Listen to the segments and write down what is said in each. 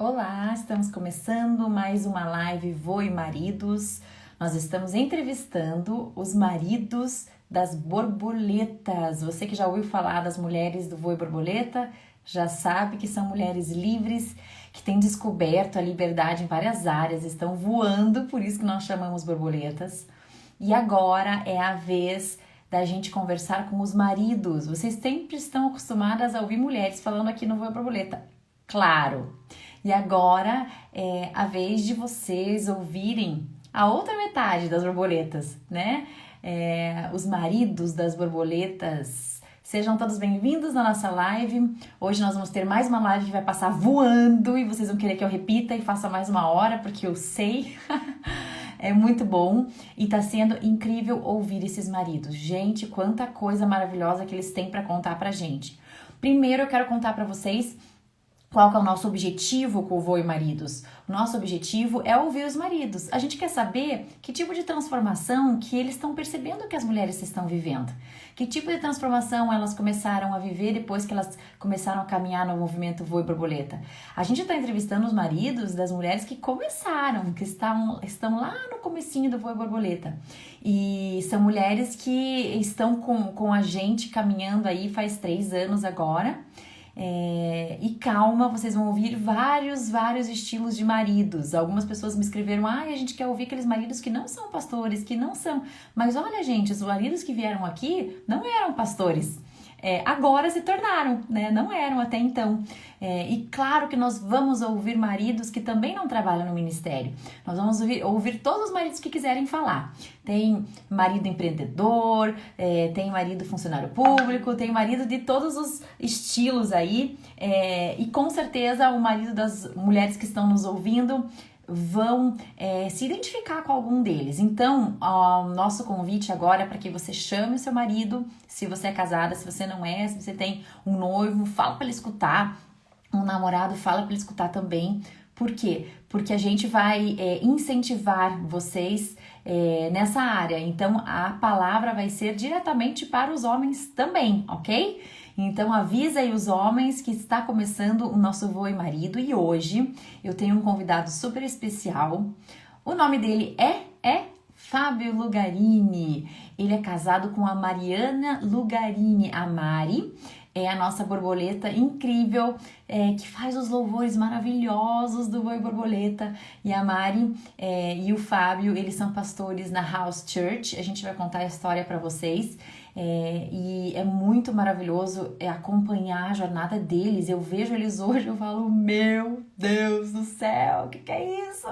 Olá, estamos começando mais uma live Voe Maridos. Nós estamos entrevistando os maridos das borboletas. Você que já ouviu falar das mulheres do Voe Borboleta, já sabe que são mulheres livres, que têm descoberto a liberdade em várias áreas, estão voando, por isso que nós chamamos borboletas. E agora é a vez da gente conversar com os maridos. Vocês sempre estão acostumadas a ouvir mulheres falando aqui no Voe Borboleta. Claro! E agora é a vez de vocês ouvirem a outra metade das borboletas, né? Os maridos das borboletas. Sejam todos bem-vindos na nossa live. Hoje nós vamos ter mais uma live que vai passar voando e vocês vão querer que eu repita e faça mais uma hora, porque eu sei. É muito bom e tá sendo incrível ouvir esses maridos. Gente, quanta coisa maravilhosa que eles têm para contar pra gente. Primeiro eu quero contar para vocês qual que é o nosso objetivo com o Voe Maridos. O nosso objetivo é ouvir os maridos. A gente quer saber que tipo de transformação que eles estão percebendo que as mulheres estão vivendo. Que tipo de transformação elas começaram a viver depois que elas começaram a caminhar no movimento Voe Borboleta. A gente está entrevistando os maridos das mulheres que começaram, que estão lá no comecinho do Voe Borboleta. E são mulheres que estão com a gente caminhando aí faz 3 anos agora. E calma, vocês vão ouvir vários estilos de maridos. Algumas pessoas me escreveram, a gente quer ouvir aqueles maridos que não são pastores, que não são... Mas olha, gente, os maridos que vieram aqui não eram pastores. Agora se tornaram, né? Não eram até então. E claro que nós vamos ouvir maridos que também não trabalham no ministério. Nós vamos ouvir todos os maridos que quiserem falar. Tem marido empreendedor, tem marido funcionário público, tem marido de todos os estilos aí. E com certeza o marido das mulheres que estão nos ouvindo vão se identificar com algum deles. Então, o nosso convite agora é para que você chame o seu marido, se você é casada, se você não é, se você tem um noivo, fala para ele escutar, um namorado, fala para ele escutar também. Por quê? Porque a gente vai incentivar vocês nessa área. Então, a palavra vai ser diretamente para os homens também, ok? Então avisa aí os homens que está começando o nosso Voe Marido e hoje eu tenho um convidado super especial. O nome dele é Fábio Lugarini. Ele é casado com a Mariana Lugarini. A Mari é a nossa borboleta incrível, que faz os louvores maravilhosos do Voe Borboleta. E a Mari e o Fábio, eles são pastores na House Church. A gente vai contar a história para vocês. E é muito maravilhoso acompanhar a jornada deles. Eu vejo eles hoje, eu falo, meu Deus do céu, o que é isso?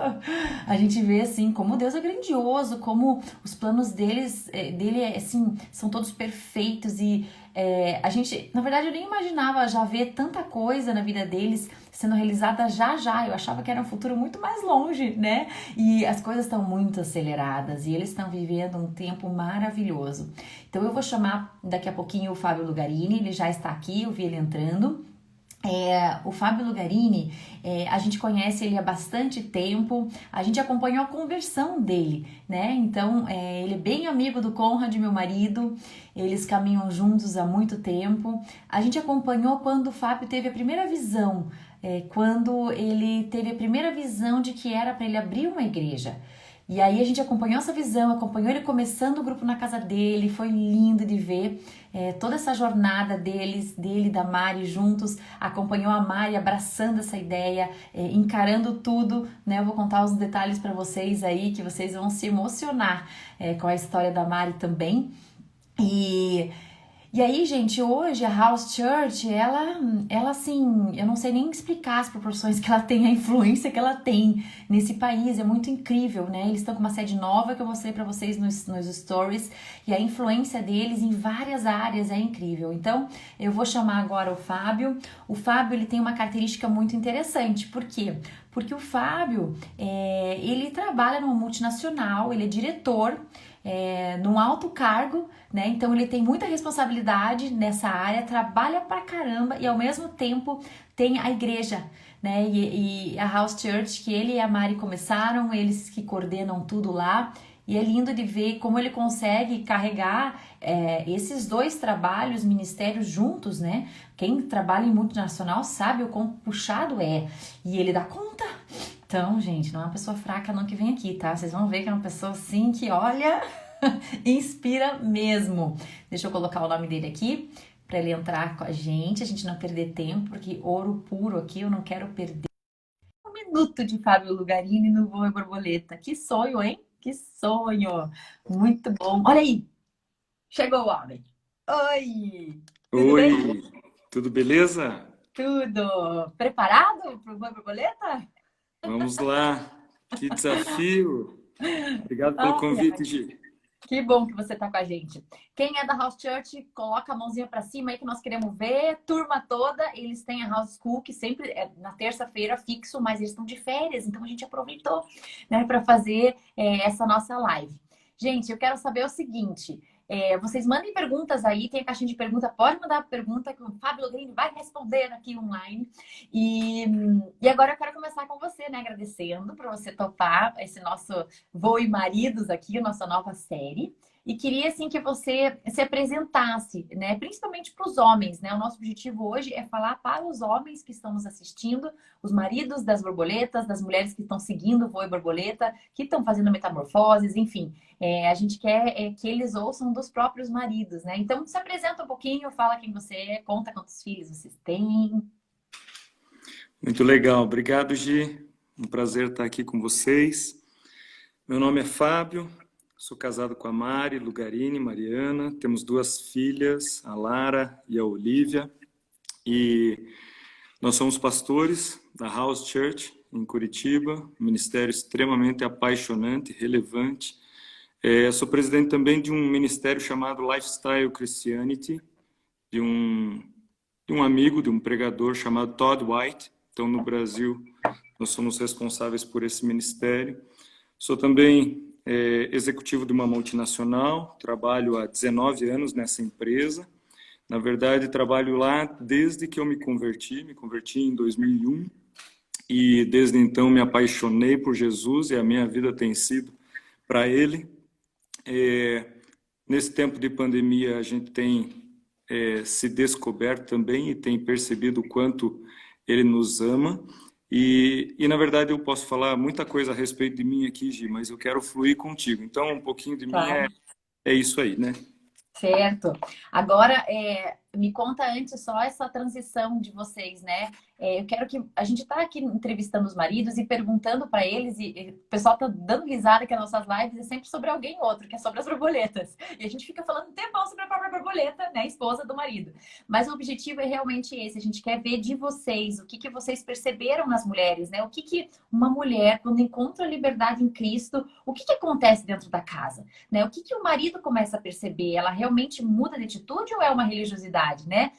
A gente vê assim, como Deus é grandioso, como os planos dele assim, são todos perfeitos e a gente, na verdade, eu nem imaginava já ver tanta coisa na vida deles sendo realizada já. Eu achava que era um futuro muito mais longe, né? E as coisas estão muito aceleradas e eles estão vivendo um tempo maravilhoso. Então eu vou chamar daqui a pouquinho o Fábio Lugarini, ele já está aqui, eu vi ele entrando. O Fábio Lugarini, a gente conhece ele há bastante tempo, a gente acompanhou a conversão dele, né? Então, ele é bem amigo do Conrad, meu marido, eles caminham juntos há muito tempo. A gente acompanhou quando o Fábio teve a primeira visão, quando ele teve a primeira visão de que era para ele abrir uma igreja. E aí a gente acompanhou essa visão, acompanhou ele começando o grupo na casa dele, foi lindo de ver toda essa jornada dele e da Mari juntos, acompanhou a Mari abraçando essa ideia, encarando tudo, né? Eu vou contar os detalhes para vocês aí, que vocês vão se emocionar com a história da Mari também. E aí, gente, hoje a House Church, ela assim, eu não sei nem explicar as proporções que ela tem, a influência que ela tem nesse país, é muito incrível, né? Eles estão com uma sede nova que eu mostrei pra vocês nos stories, e a influência deles em várias áreas é incrível. Então, eu vou chamar agora o Fábio. O Fábio, ele tem uma característica muito interessante, por quê? Porque o Fábio, ele trabalha numa multinacional, ele é diretor, num alto cargo, né? Então ele tem muita responsabilidade nessa área, trabalha pra caramba e ao mesmo tempo tem a igreja, né? E a House Church, que ele e a Mari começaram, eles que coordenam tudo lá. E é lindo de ver como ele consegue carregar esses dois trabalhos, ministérios juntos, né? Quem trabalha em multinacional sabe o quão puxado é. E ele dá conta. Então, gente, não é uma pessoa fraca não que vem aqui, tá? Vocês vão ver que é uma pessoa assim que, olha, inspira mesmo. Deixa eu colocar o nome dele aqui para ele entrar com a gente não perder tempo, porque ouro puro aqui eu não quero perder um minuto de Fábio Lugarini no Voo e Borboleta. Que sonho, hein? Que sonho! Muito bom. Olha aí, chegou o homem. Oi! Tudo bem? Oi, tudo beleza? Tudo. Preparado para o Voo e Borboleta? Vamos lá. Que desafio. Obrigado pelo Olha, convite, Gi. que bom que você está com a gente. Quem é da House Church, coloca a mãozinha para cima aí que nós queremos ver. Turma toda, eles têm a House School, que sempre é na terça-feira fixo, mas eles estão de férias, então a gente aproveitou, né, para fazer essa nossa live. Gente, eu quero saber o seguinte: vocês mandem perguntas aí, tem a caixinha de pergunta, pode mandar pergunta que o Fábio Logrini vai responder aqui online. E, e agora eu quero começar com você, né? Agradecendo por você topar esse nosso Voo e Maridos aqui, a nossa nova série. E queria, assim, que você se apresentasse, né? Principalmente para os homens, né? O nosso objetivo hoje é falar para os homens que estão nos assistindo, os maridos das borboletas, das mulheres que estão seguindo o Voo e Borboleta, que estão fazendo metamorfoses, enfim. A gente quer que eles ouçam dos próprios maridos, né? Então, se apresenta um pouquinho, fala quem você é, conta quantos filhos vocês têm. Muito legal. Obrigado, Gi. Um prazer estar aqui com vocês. Meu nome é Fábio, sou casado com a Mari Lugarini, Mariana. Temos duas filhas, a Lara e a Olivia. E nós somos pastores da House Church, em Curitiba, um ministério extremamente apaixonante, relevante. Sou presidente também de um ministério chamado Lifestyle Christianity, de um amigo, de um pregador chamado Todd White. Então, no Brasil, nós somos responsáveis por esse ministério. Sou também executivo de uma multinacional, trabalho há 19 anos nessa empresa. Na verdade, trabalho lá desde que eu me converti em 2001, e desde então me apaixonei por Jesus e a minha vida tem sido para Ele. Nesse tempo de pandemia, a gente tem se descoberto também e tem percebido o quanto Ele nos ama. Na verdade, eu posso falar muita coisa a respeito de mim aqui, Gi, mas eu quero fluir contigo. Então, um pouquinho de mim Claro. é isso aí, né? Certo. Agora, me conta antes só essa transição de vocês, né? Eu quero que a gente está aqui entrevistando os maridos e perguntando para eles, e o pessoal tá dando risada que as nossas lives é sempre sobre alguém outro, que é sobre as borboletas. E a gente fica falando um tempão sobre a própria borboleta, né? Esposa do marido. Mas o objetivo é realmente esse, a gente quer ver de vocês, o que que vocês perceberam nas mulheres, né? O que que uma mulher, quando encontra a liberdade em Cristo, o que que acontece dentro da casa, né? O que que o marido começa a perceber? Ela realmente muda de atitude ou é uma religiosidade, né?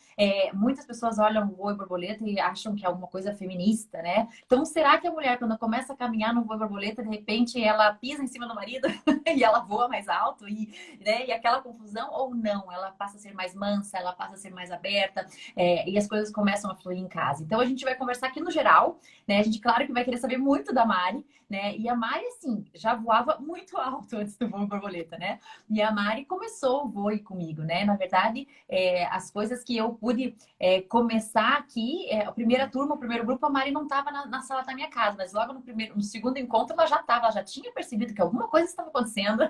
Muitas pessoas olham o voo e borboleta e acham que é alguma coisa feminista, né? Então, será que a mulher, quando começa a caminhar no voo e borboleta, de repente ela pisa em cima do marido e ela voa mais alto né, e aquela confusão? Ou não? Ela passa a ser mais mansa, ela passa a ser mais aberta, e as coisas começam a fluir em casa. Então, a gente vai conversar aqui no geral, né? A gente, claro que vai querer saber muito da Mari, né? E a Mari, assim, já voava muito alto antes do voo e borboleta, né? E a Mari começou o voo comigo, né? Na verdade, as coisas que eu pude começar aqui, a primeira turma, o primeiro grupo, a Mari não estava na sala da minha casa, mas logo no segundo encontro ela já estava, ela já tinha percebido que alguma coisa estava acontecendo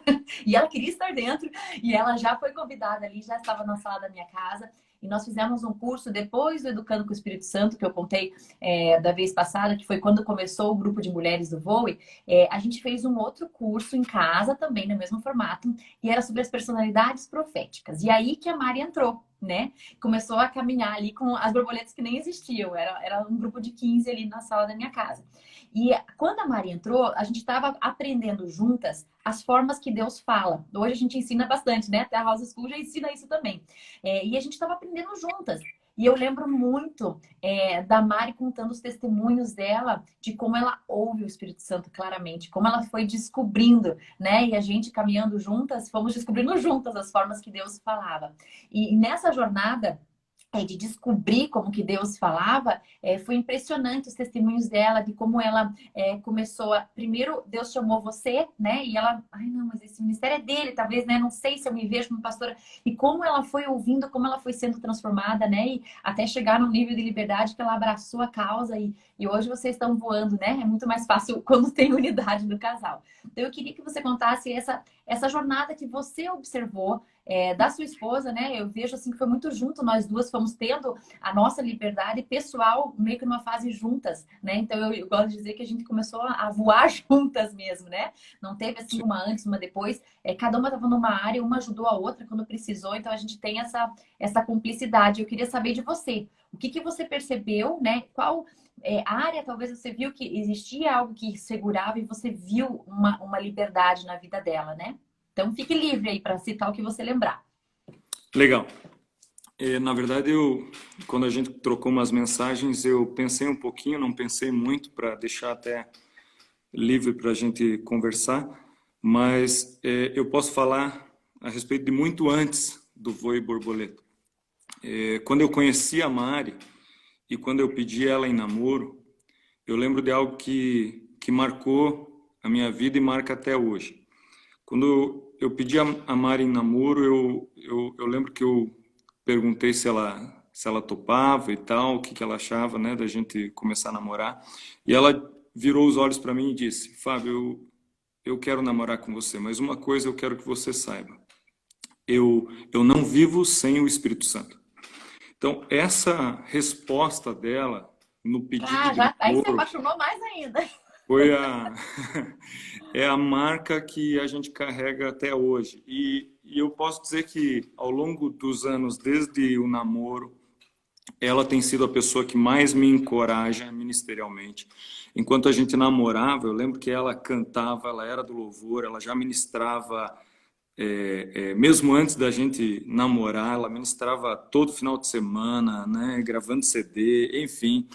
e ela queria estar dentro, e ela já foi convidada ali, já estava na sala da minha casa. E nós fizemos um curso depois do Educando com o Espírito Santo, que eu contei da vez passada, que foi quando começou o grupo de mulheres do Voe. A gente fez um outro curso em casa, também no mesmo formato, e era sobre as personalidades proféticas. E aí que a Mari entrou, né? Começou a caminhar ali com as borboletas que nem existiam. Era um grupo de 15 ali na sala da minha casa. E quando a Mari entrou, a gente estava aprendendo juntas as formas que Deus fala. Hoje a gente ensina bastante, né? Até a House School já ensina isso também. E a gente estava aprendendo juntas. E eu lembro muito da Mari contando os testemunhos dela, de como ela ouve o Espírito Santo claramente, como ela foi descobrindo, né? E a gente caminhando juntas, fomos descobrindo juntas as formas que Deus falava. E nessa jornada, de descobrir como que Deus falava, foi impressionante os testemunhos dela, de como ela começou a... Primeiro, Deus chamou você, né? E ela, ai não, mas esse ministério é dele, talvez, né? Não sei se eu me vejo como pastora. E como ela foi ouvindo, como ela foi sendo transformada, né? E até chegar num nível de liberdade que ela abraçou a causa e hoje vocês estão voando, né? É muito mais fácil quando tem unidade no casal. Então, eu queria que você contasse essa jornada que você observou da sua esposa, né? Eu vejo assim que foi muito junto, nós duas fomos tendo a nossa liberdade pessoal meio que numa fase juntas, né? Então eu gosto de dizer que a gente começou a voar juntas mesmo, né? Não teve assim uma antes, uma depois. Cada uma estava numa área, uma ajudou a outra quando precisou, então a gente tem essa cumplicidade. Eu queria saber de você, o que você percebeu, né? Qual área talvez você viu que existia algo que segurava e você viu uma liberdade na vida dela, né? Então, fique livre aí para citar o que você lembrar. Legal. Na verdade, quando a gente trocou umas mensagens, eu pensei um pouquinho, não pensei muito, para deixar até livre para a gente conversar, mas eu posso falar a respeito de muito antes do Voe Borboleta. Quando eu conheci a Mari e quando eu pedi ela em namoro, eu lembro de algo que marcou a minha vida e marca até hoje. Quando eu pedi a Mari em namoro, eu lembro que eu perguntei se ela topava e tal, o que ela achava, né, da gente começar a namorar. E ela virou os olhos para mim e disse: Fábio, eu quero namorar com você, mas uma coisa eu quero que você saiba. Eu não vivo sem o Espírito Santo. Então, essa resposta dela no pedido de Aí você namoro apaixonou mais ainda. foi é a marca que a gente carrega até hoje. E eu posso dizer que ao longo dos anos, desde o namoro, ela tem sido a pessoa que mais me encoraja ministerialmente. Enquanto a gente namorava, eu lembro que ela cantava, ela era do louvor, ela já ministrava, mesmo antes da gente namorar, ela ministrava todo final de semana, né, gravando CD, enfim.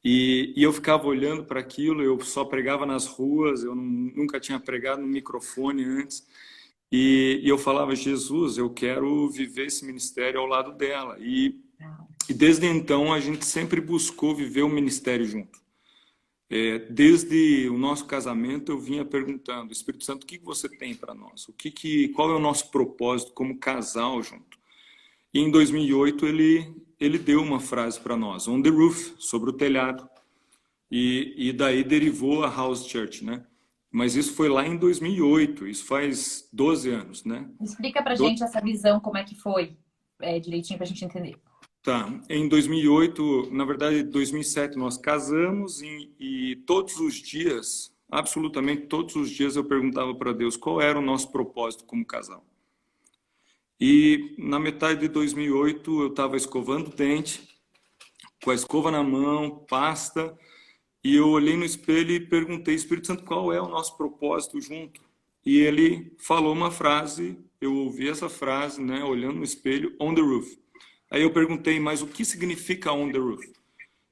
E eu ficava olhando para aquilo, eu só pregava nas ruas, eu nunca tinha pregado no microfone antes. E eu falava: Jesus, eu quero viver esse ministério ao lado dela. E desde então a gente sempre buscou viver o ministério junto. Desde o nosso casamento eu vinha perguntando: Espírito Santo, o que você tem para nós? Qual é o nosso propósito como casal junto? E em 2008 ele deu uma frase para nós: on the roof, sobre o telhado. E daí derivou a House Church, né? Mas isso foi lá em 2008, isso faz 12 anos, né? Explica pra gente essa visão, como é que foi, direitinho pra gente entender. Tá, em 2008, na verdade, em 2007 nós casamos e todos os dias, absolutamente todos os dias eu perguntava para Deus qual era o nosso propósito como casal. E na metade de 2008 eu estava escovando o dente, com a escova na mão, pasta, e eu olhei no espelho e perguntei: Espírito Santo, qual é o nosso propósito junto? E ele falou uma frase, eu ouvi essa frase, né, olhando no espelho: on the roof. Aí eu perguntei: mas o que significa on the roof?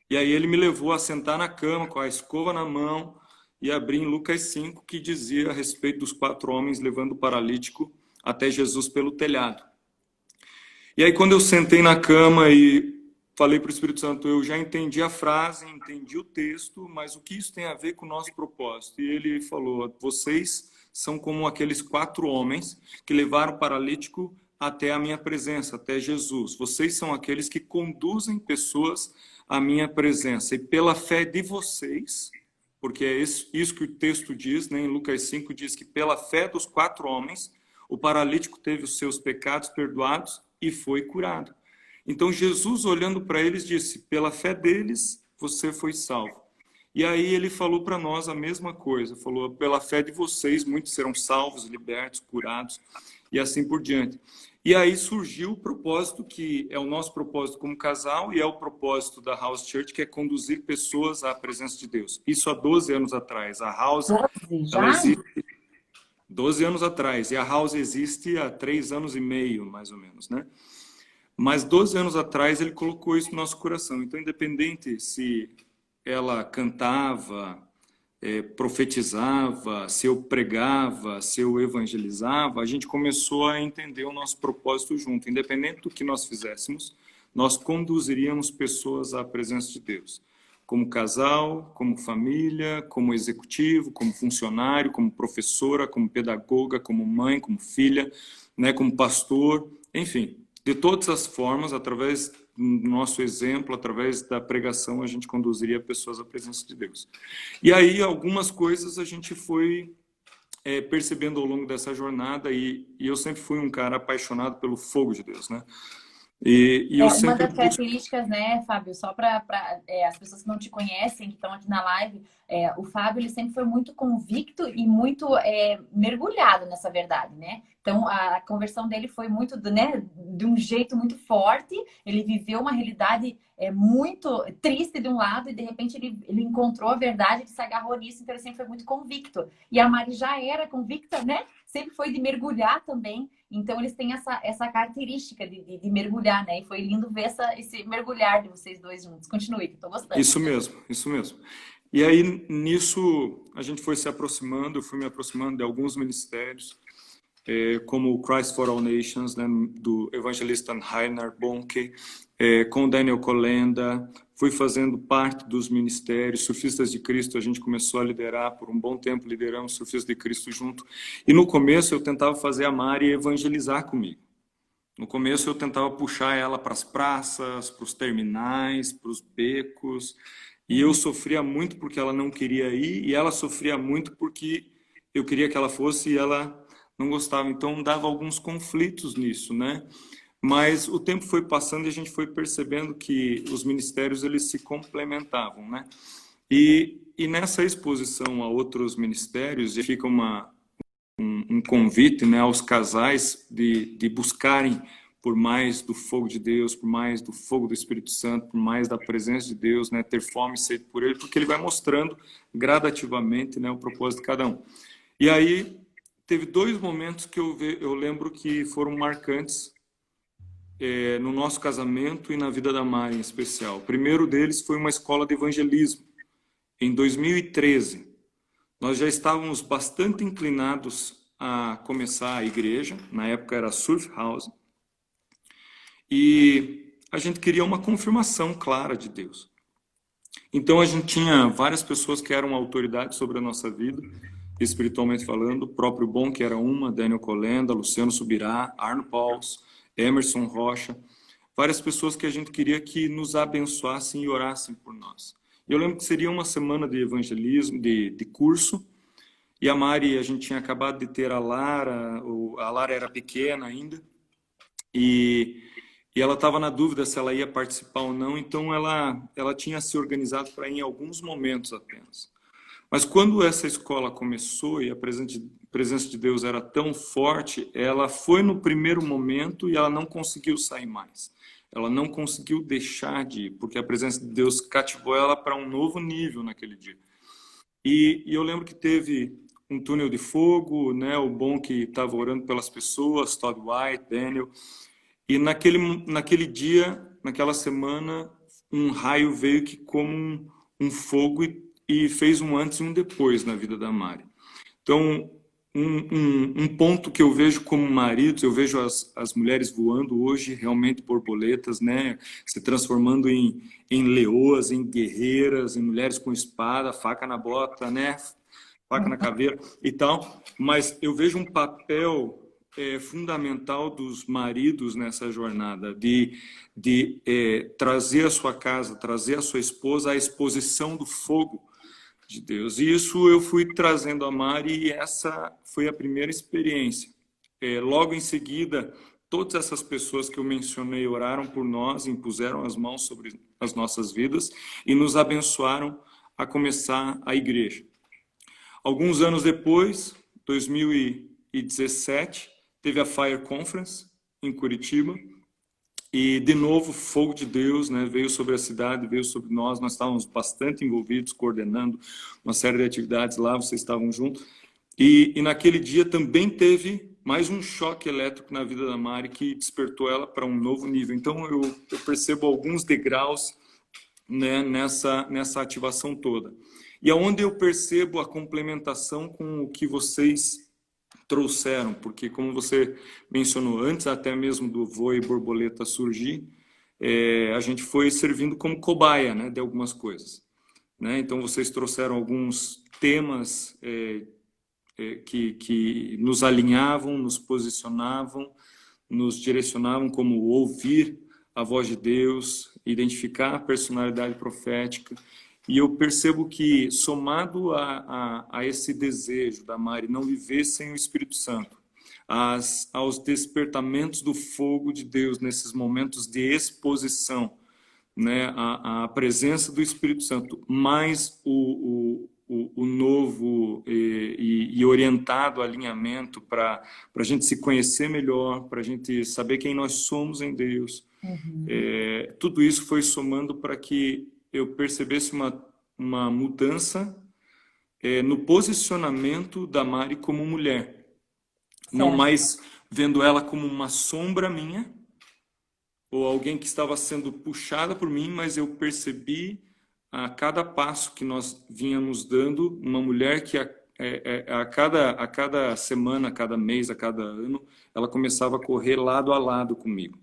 E aí ele me levou a sentar na cama com a escova na mão e abrir em Lucas 5, que dizia a respeito dos 4 homens levando o paralítico até Jesus pelo telhado. E aí quando eu sentei na cama e falei para o Espírito Santo: eu já entendi a frase, entendi o texto, mas o que isso tem a ver com o nosso propósito? E ele falou: vocês são como aqueles 4 homens que levaram o paralítico até a minha presença, até Jesus. Vocês são aqueles que conduzem pessoas à minha presença. E pela fé de vocês, porque é isso que o texto diz, né? Em Lucas 5 diz que pela fé dos 4 homens, o paralítico teve os seus pecados perdoados e foi curado. Então Jesus, olhando para eles, disse: pela fé deles, você foi salvo. E aí ele falou para nós a mesma coisa, falou: pela fé de vocês, muitos serão salvos, libertos, curados, e assim por diante. E aí surgiu o propósito, que é o nosso propósito como casal, e é o propósito da House Church, que é conduzir pessoas à presença de Deus. Isso há 12 anos atrás. A House, 12 já? ela existe 12 anos atrás, e a House existe há 3 anos e meio, mais ou menos, né? Mas 12 anos atrás ele colocou isso no nosso coração. Então, independente se ela cantava, profetizava, se eu pregava, se eu evangelizava, a gente começou a entender o nosso propósito junto. Independente do que nós fizéssemos, nós conduziríamos pessoas à presença de Deus. Como casal, como família, como executivo, como funcionário, como professora, como pedagoga, como mãe, como filha, né, como pastor, enfim, de todas as formas, através do nosso exemplo, através da pregação, a gente conduziria pessoas à presença de Deus. E aí, algumas coisas a gente foi percebendo ao longo dessa jornada, e eu sempre fui um cara apaixonado pelo fogo de Deus, né? E eu Uma sempre das busco... características, né, Fábio, só para as pessoas que não te conhecem, que estão aqui na live, o Fábio ele sempre foi muito convicto e muito mergulhado nessa verdade, né? Então a conversão dele foi muito, né, de um jeito muito forte. Ele viveu uma realidade muito triste de um lado e de repente ele encontrou a verdade, ele se agarrou nisso, então ele sempre foi muito convicto. E a Mari já era convicta, né? Sempre foi de mergulhar também. Então, eles têm essa característica de mergulhar, né? E foi lindo ver esse mergulhar de vocês dois juntos. Continue, que eu tô gostando. Isso mesmo, isso mesmo. E aí, nisso, a gente foi se aproximando, eu fui me aproximando de alguns ministérios, como o Christ for All Nations, né, do evangelista Reinhard Bonnke, com Daniel Kolenda, fui fazendo parte dos ministérios, Surfistas de Cristo, a gente começou a liderar, por um bom tempo lideramos Surfistas de Cristo junto, e no começo eu tentava fazer a Mari evangelizar comigo. No começo eu tentava puxar ela para as praças, para os terminais, para os becos, e eu sofria muito porque ela não queria ir, e ela sofria muito porque eu queria que ela fosse e ela não gostava. Então dava alguns conflitos nisso, né? Mas o tempo foi passando e a gente foi percebendo que os ministérios eles se complementavam, né? E nessa exposição a outros ministérios fica um convite, né, aos casais de buscarem por mais do fogo de Deus, por mais do fogo do Espírito Santo, por mais da presença de Deus, né, ter fome e sede por Ele, porque Ele vai mostrando gradativamente, né, o propósito de cada um. E aí teve dois momentos que eu lembro que foram marcantes no nosso casamento e na vida da Mari em especial. O primeiro deles foi uma escola de evangelismo, em 2013. Nós já estávamos bastante inclinados a começar a igreja, na época era Surf House, e a gente queria uma confirmação clara de Deus. Então a gente tinha várias pessoas que eram autoridades sobre a nossa vida, espiritualmente falando, o próprio Bom, que era uma, Daniel Kolenda, Luciano Subirá, Arno Pauls, Emerson Rocha, várias pessoas que a gente queria que nos abençoassem e orassem por nós. Eu lembro que seria uma semana de evangelismo, de curso, e a Mari, a gente tinha acabado de ter a Lara era pequena ainda, e ela estava na dúvida se ela ia participar ou não, então ela tinha se organizado para ir em alguns momentos apenas. Mas quando essa escola começou e a presença de Deus era tão forte, ela foi no primeiro momento e ela não conseguiu sair mais. Ela não conseguiu deixar de ir, porque a presença de Deus cativou ela para um novo nível naquele dia. E eu lembro que teve um túnel de fogo, né? O Bom que estava orando pelas pessoas, Todd White, Daniel. E naquele dia, naquela semana, um raio veio que como um fogo e fez um antes e um depois na vida da Mari. Então, um ponto que eu vejo como maridos, eu vejo as mulheres voando hoje, realmente borboletas, né? Se transformando em leoas, em guerreiras, em mulheres com espada, faca na bota, né? Faca na caveira e tal. Mas eu vejo um papel fundamental dos maridos nessa jornada, de trazer a sua casa, trazer a sua esposa à exposição do fogo de Deus. E isso eu fui trazendo a Mari e essa foi a primeira experiência. Logo em seguida, todas essas pessoas que eu mencionei oraram por nós, impuseram as mãos sobre as nossas vidas e nos abençoaram a começar a igreja. Alguns anos depois, 2017, teve a Fire Conference em Curitiba. E, de novo, o fogo de Deus, né, veio sobre a cidade, veio sobre nós. Nós estávamos bastante envolvidos, coordenando uma série de atividades lá, vocês estavam juntos. E naquele dia também teve mais um choque elétrico na vida da Mari que despertou ela para um novo nível. Então, eu percebo alguns degraus, né, nessa ativação toda. E aonde eu percebo a complementação com o que vocês trouxeram, porque como você mencionou antes até mesmo do voo e borboleta surgir, a gente foi servindo como cobaia, né, de algumas coisas, né? Então vocês trouxeram alguns temas que nos alinhavam, nos posicionavam, nos direcionavam, como ouvir a voz de Deus, identificar a personalidade profética. E eu percebo que, somado a esse desejo da Mari não viver sem o Espírito Santo, aos despertamentos do fogo de Deus nesses momentos de exposição, né, a presença do Espírito Santo, mais o novo e orientado alinhamento para a gente se conhecer melhor, para a gente saber quem nós somos em Deus. Uhum. Tudo isso foi somando para que eu percebesse uma mudança no posicionamento da Mari como mulher. Certo. Não mais vendo ela como uma sombra minha, ou alguém que estava sendo puxada por mim, mas eu percebi a cada passo que nós vínhamos dando, uma mulher que a cada semana, a cada mês, a cada ano, ela começava a correr lado a lado comigo.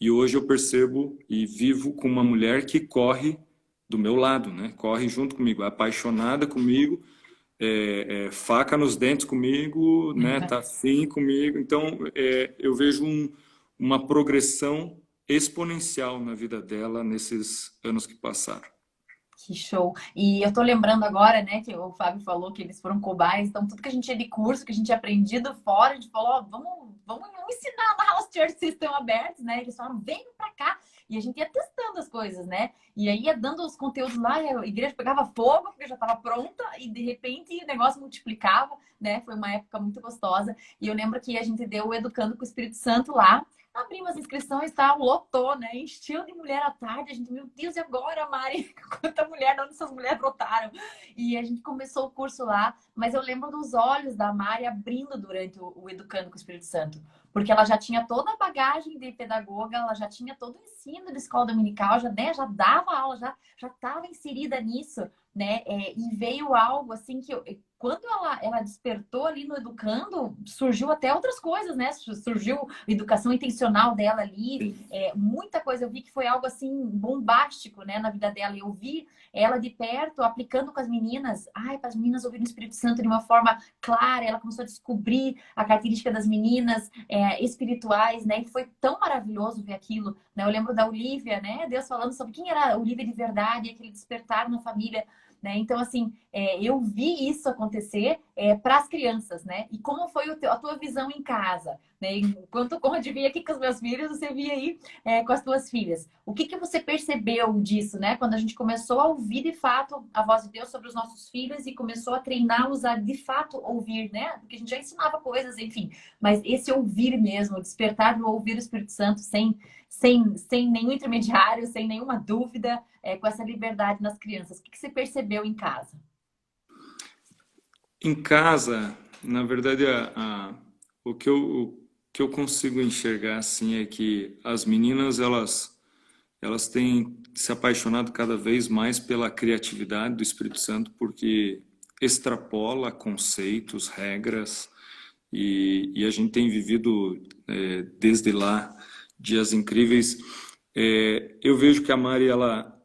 E hoje eu percebo e vivo com uma mulher que corre do meu lado, né? Corre junto comigo, apaixonada comigo, faca nos dentes comigo, né? Tá afim comigo. Então, eu vejo uma progressão exponencial na vida dela nesses anos que passaram. Que show. E eu tô lembrando agora, né, que o Fábio falou que eles foram cobaias, então tudo que a gente tinha de curso, que a gente tinha aprendido fora, a gente falou, ó, vamos ensinar lá os church system abertos, né? Eles falaram, vem pra cá. E a gente ia testando as coisas, né? E aí ia dando os conteúdos lá, e a igreja pegava fogo, porque já estava pronta, e de repente o negócio multiplicava, né? Foi uma época muito gostosa. E eu lembro que a gente deu o Educando com o Espírito Santo lá, abrimos as inscrições, tá? Lotou, né? Encheu de mulher à tarde. A gente, meu Deus, e agora, Mari? Quanta mulher, de onde essas mulheres brotaram? E a gente começou o curso lá, mas eu lembro dos olhos da Mari abrindo durante o Educando com o Espírito Santo. Porque ela já tinha toda a bagagem de pedagoga, ela já tinha todo o ensino de escola dominical, já, né, já dava aula, já estava inserida nisso, né? E veio algo assim que quando ela despertou ali no Educando, surgiu até outras coisas, né? Surgiu a educação intencional dela ali, muita coisa. Eu vi que foi algo assim bombástico, né, na vida dela. Eu vi ela de perto aplicando com as meninas, para as meninas ouvirem o Espírito Santo de uma forma clara. Ela começou a descobrir a característica das meninas espirituais, né? E foi tão maravilhoso ver aquilo, né? Eu lembro da Olivia, né? Deus falando sobre quem era a Olivia de verdade, aquele despertar na família. Né? Então, assim, eu vi isso acontecer para as crianças, né? E como foi a tua visão em casa? Né? Enquanto como eu via aqui com os meus filhos, você via aí com as tuas filhas. O que você percebeu disso, né? Quando a gente começou a ouvir de fato a voz de Deus sobre os nossos filhos e começou a treiná-los a de fato ouvir, né? Porque a gente já ensinava coisas, enfim. Mas esse ouvir mesmo, despertar do ouvir o Espírito Santo sem nenhum intermediário, sem nenhuma dúvida, com essa liberdade nas crianças. O que você percebeu em casa? Em casa, na verdade, o que eu consigo enxergar assim é que as meninas elas têm se apaixonado cada vez mais pela criatividade do Espírito Santo, porque extrapola conceitos, regras, e a gente tem vivido desde lá dias incríveis. Eu vejo que a Mari ela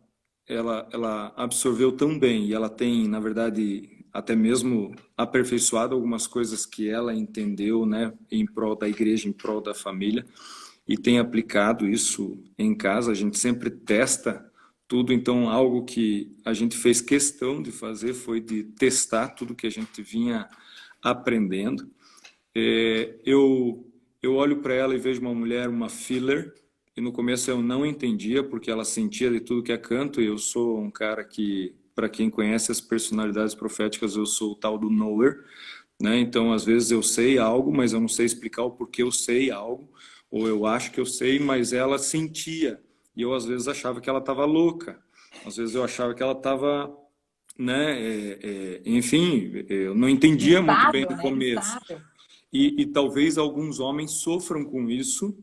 absorveu tão bem, e ela tem, na verdade, até mesmo aperfeiçoado algumas coisas que ela entendeu, né, em prol da igreja, em prol da família, e tem aplicado isso em casa. A gente sempre testa tudo, então algo que a gente fez questão de fazer foi de testar tudo que a gente vinha aprendendo. Eu olho para ela e vejo uma mulher, uma filler, e no começo eu não entendia, porque ela sentia de tudo que é canto, e eu sou um cara que, para quem conhece as personalidades proféticas, eu sou o tal do knower, né? Então, às vezes eu sei algo, mas eu não sei explicar o porquê eu sei algo, ou eu acho que eu sei, mas ela sentia, e eu às vezes achava que ela estava louca, às vezes eu achava que ela estava, né, enfim, eu não entendia muito bem no começo. E talvez alguns homens sofram com isso,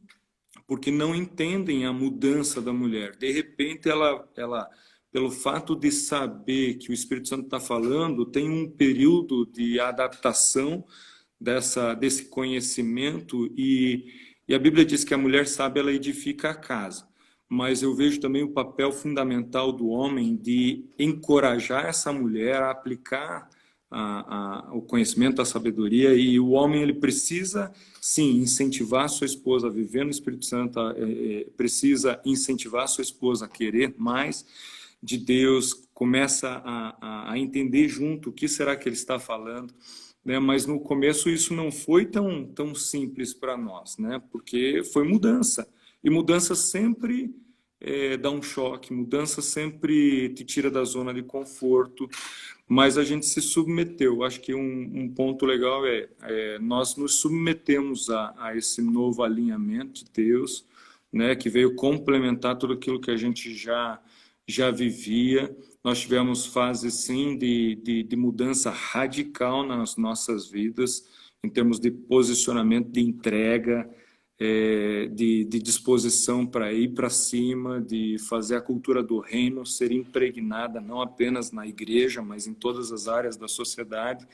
porque não entendem a mudança da mulher. De repente, ela pelo fato de saber que o Espírito Santo está falando, tem um período de adaptação desse conhecimento, e a Bíblia diz que a mulher sábia, ela edifica a casa. mas eu vejo também o papel fundamental do homem de encorajar essa mulher a aplicar o conhecimento, a sabedoria, e o homem ele precisa, sim, incentivar sua esposa a viver no Espírito Santo, precisa incentivar sua esposa a querer mais de Deus, começa a entender junto o que será que ele está falando, né? Mas no começo isso não foi tão simples para nós, né? Porque foi mudança, e mudança sempre dá um choque, mudança sempre te tira da zona de conforto, mas a gente se submeteu. Acho que um ponto legal nós nos submetemos a esse novo alinhamento de Deus, né, que veio complementar tudo aquilo que a gente já vivia. Nós tivemos fases, sim, de mudança radical nas nossas vidas, em termos de posicionamento, de entrega, de disposição para ir para cima, de fazer a cultura do reino ser impregnada não apenas na igreja, mas em todas as áreas da sociedade.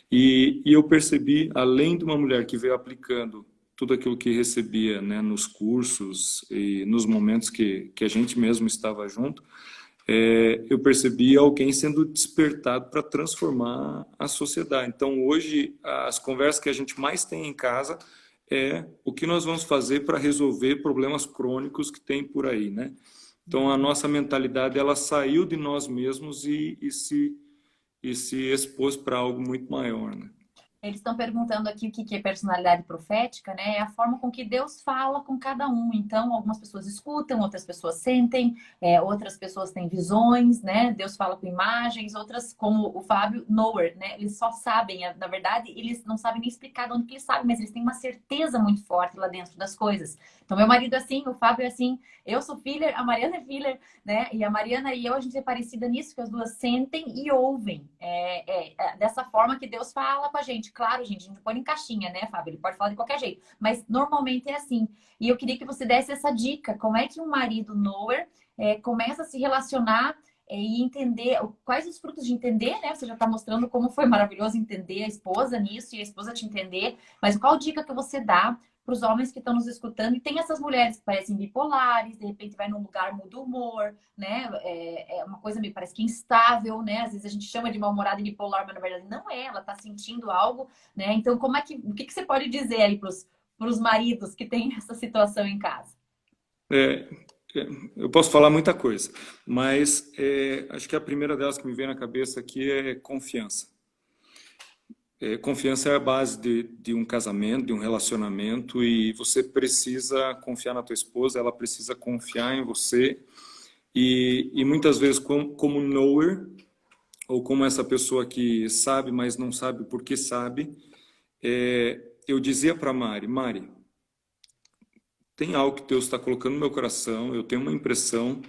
E eu percebi, além de uma mulher que veio aplicando tudo aquilo que recebia, né, nos cursos e nos momentos que a gente mesmo estava junto, eu percebi alguém sendo despertado para transformar a sociedade. Então, hoje, as conversas que a gente mais tem em casa o que nós vamos fazer para resolver problemas crônicos que tem por aí, né? Então, a nossa mentalidade, ela saiu de nós mesmos e se expôs para algo muito maior, né? Eles estão perguntando aqui o que é personalidade profética, né? É a forma com que Deus fala com cada um. Então, algumas pessoas escutam, outras pessoas sentem, outras pessoas têm visões, né? Deus fala com imagens, outras, como o Fábio, knower, né? Eles só sabem, na verdade, eles não sabem nem explicar de onde que eles sabem, mas eles têm uma certeza muito forte lá dentro das coisas. Então, meu marido é assim, o Fábio é assim, eu sou filler, a Mariana é filler, né? E a Mariana e eu, a gente é parecida nisso, que as duas sentem e ouvem. Dessa forma que Deus fala com a gente. Claro, gente, a gente põe em caixinha, né, Fábio? Ele pode falar de qualquer jeito, mas normalmente é assim. E eu queria que você desse essa dica. Como é que um marido knower começa a se relacionar e entender quais os frutos de entender, né? Você já está mostrando como foi maravilhoso entender a esposa nisso e a esposa te entender, mas qual dica que você dá para os homens que estão nos escutando? E tem essas mulheres que parecem bipolares, de repente vai num lugar, muda o humor, né? Uma coisa me parece que instável, né? Às vezes a gente chama de mal-humorada e bipolar, mas na verdade não é, ela está sentindo algo, né? Então, o que você pode dizer aí para os maridos que têm essa situação em casa? Eu posso falar muita coisa, mas acho que a primeira delas que me vem na cabeça aqui é confiança. Confiança é a base de um casamento, de um relacionamento, e você precisa confiar na tua esposa, ela precisa confiar em você, e muitas vezes como knower, ou como essa pessoa que sabe, mas não sabe porque sabe, eu dizia para Mari, tem algo que Deus está colocando no meu coração, eu tenho uma impressão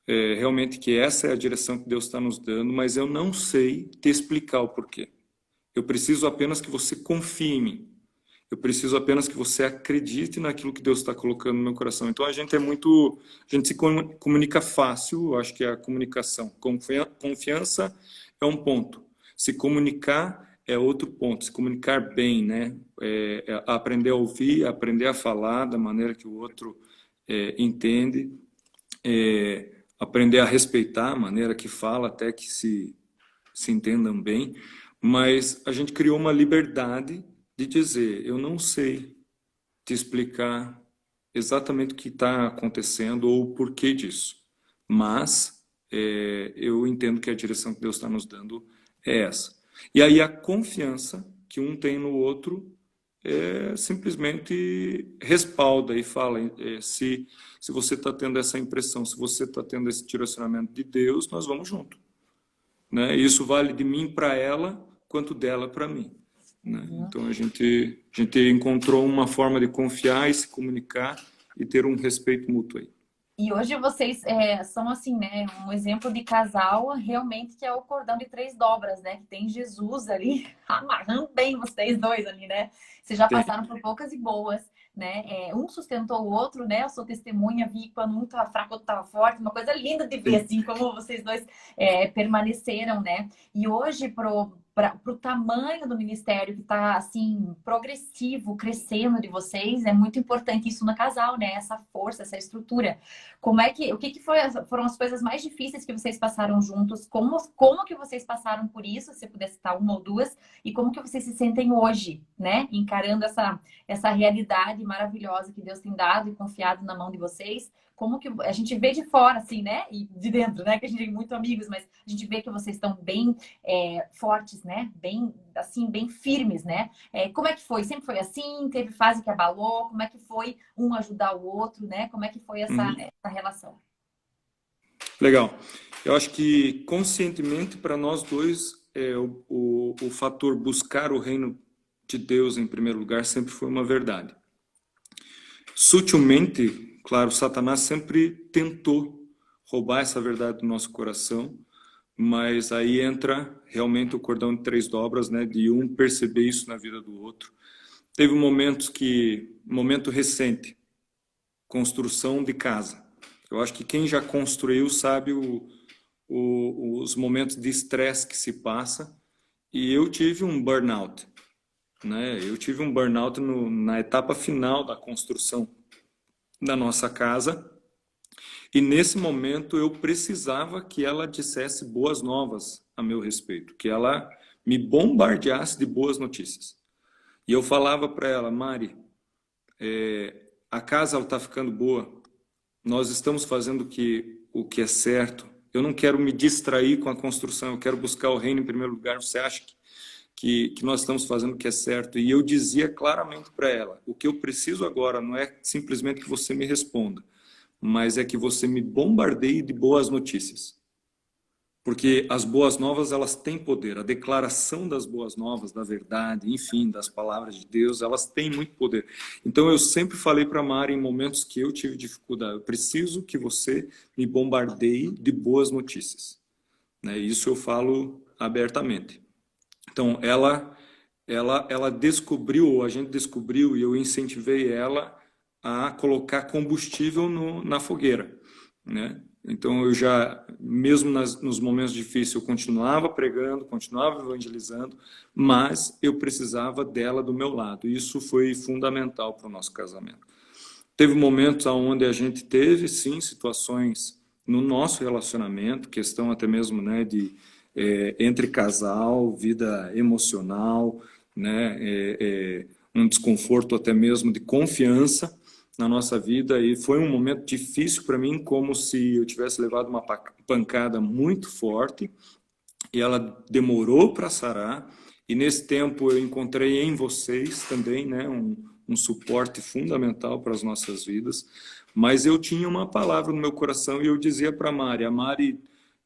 realmente que essa é a direção que Deus está nos dando, mas eu não sei te explicar o porquê. Eu preciso apenas que você confie em mim. Eu preciso apenas que você acredite naquilo que Deus está colocando no meu coração. Então a gente se comunica fácil, eu acho que é a comunicação. Confiança é um ponto. Se comunicar é outro ponto. Se comunicar bem, né? Aprender a ouvir, aprender a falar da maneira que o outro entende, aprender a respeitar a maneira que fala, até que se entendam bem. Mas a gente criou uma liberdade de dizer, eu não sei te explicar exatamente o que está acontecendo ou o porquê disso, mas eu entendo que a direção que Deus está nos dando é essa. E aí a confiança que um tem no outro simplesmente respalda e fala, se você está tendo essa impressão, se você está tendo esse direcionamento de Deus, nós vamos junto. Né? Isso vale de mim para ela, quanto dela para mim. Né? Então a gente encontrou uma forma de confiar e se comunicar e ter um respeito mútuo aí. E hoje vocês são assim, né? Um exemplo de casal realmente que é o cordão de três dobras, né? Que tem Jesus ali amarrando bem vocês dois ali, né? Vocês já passaram por poucas e boas, né? Um sustentou o outro, né? Eu sou testemunha, vi quando um estava fraco, o outro estava forte. Uma coisa linda de ver, assim, como vocês dois permaneceram, né? E hoje, para o tamanho do ministério que está assim progressivo, crescendo de vocês, é muito importante isso no casal, né? Essa força, essa estrutura. O que foram as coisas mais difíceis que vocês passaram juntos? Como que vocês passaram por isso? Se você puder citar uma ou duas, e como que vocês se sentem hoje, né? Encarando essa realidade maravilhosa que Deus tem dado e confiado na mão de vocês. Como que a gente vê de fora, assim, né? E de dentro, né? Que a gente tem muito amigos, mas a gente vê que vocês estão bem fortes, né? Bem, assim, bem firmes, né? Como é que foi? Sempre foi assim? Teve fase que abalou? Como é que foi um ajudar o outro, né? Como é que foi essa relação? Legal. Eu acho que conscientemente para nós dois o fator buscar o reino de Deus em primeiro lugar sempre foi uma verdade. Sutilmente, claro, Satanás sempre tentou roubar essa verdade do nosso coração, mas aí entra realmente o cordão de três dobras, né, de um perceber isso na vida do outro. Teve momento recente, construção de casa. Eu acho que quem já construiu sabe os momentos de estresse que se passa, e eu tive um burnout, né? Eu tive um burnout na etapa final da construção da nossa casa, e nesse momento eu precisava que ela dissesse boas novas a meu respeito, que ela me bombardeasse de boas notícias. E eu falava para ela: Mari, a casa está ficando boa, nós estamos fazendo o que é certo, eu não quero me distrair com a construção, eu quero buscar o reino em primeiro lugar. Você acha que nós estamos fazendo o que é certo? E eu dizia claramente para ela: o que eu preciso agora não é simplesmente que você me responda, mas é que você me bombardeie de boas notícias. Porque as boas novas, elas têm poder. A declaração das boas novas, da verdade, enfim, das palavras de Deus, elas têm muito poder. Então eu sempre falei para a Mari, em momentos que eu tive dificuldade: eu preciso que você me bombardeie de boas notícias, né? Isso eu falo abertamente. Então ela descobriu, ou a gente descobriu, e eu incentivei ela a colocar combustível na fogueira, né? Então eu já, mesmo nos momentos difíceis, eu continuava pregando, continuava evangelizando, mas eu precisava dela do meu lado. Isso foi fundamental para o nosso casamento. Teve momentos onde a gente teve, sim, situações no nosso relacionamento, questão até mesmo, né, de entre casal, vida emocional, né, um desconforto até mesmo de confiança na nossa vida, e foi um momento difícil para mim, como se eu tivesse levado uma pancada muito forte, e ela demorou para sarar. E nesse tempo eu encontrei em vocês também, né, um suporte fundamental para as nossas vidas. Mas eu tinha uma palavra no meu coração e eu dizia para a Mari,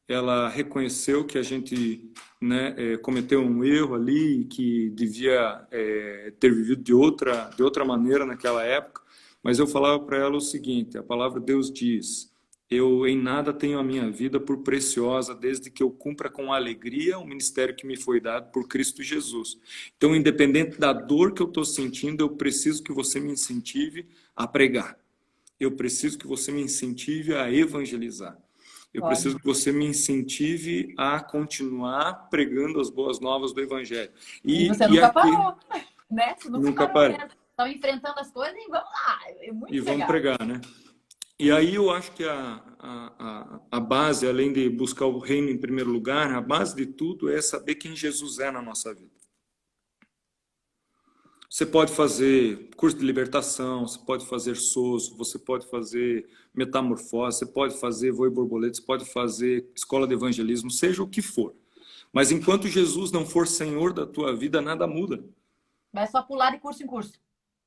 ela reconheceu que a gente, né, cometeu um erro ali, que devia ter vivido de outra maneira naquela época. Mas eu falava para ela o seguinte: a palavra de Deus diz: eu em nada tenho a minha vida por preciosa, desde que eu cumpra com alegria o ministério que me foi dado por Cristo Jesus. Então, independente da dor que eu estou sentindo, eu preciso que você me incentive a pregar. Eu preciso que você me incentive a evangelizar. Eu preciso que você me incentive a continuar pregando as boas novas do Evangelho. E você nunca aqui, parou, né? Você nunca parei. Estão enfrentando as coisas e vamos lá. É muito e vamos legal. pregar, né? E aí eu acho que a base, além de buscar o reino em primeiro lugar, a base de tudo é saber quem Jesus é na nossa vida. Você pode fazer curso de libertação, você pode fazer SOS, você pode fazer metamorfose, você pode fazer voo e borboleta, você pode fazer escola de evangelismo, seja o que for. Mas enquanto Jesus não for Senhor da tua vida, nada muda. Vai só pular de curso em curso.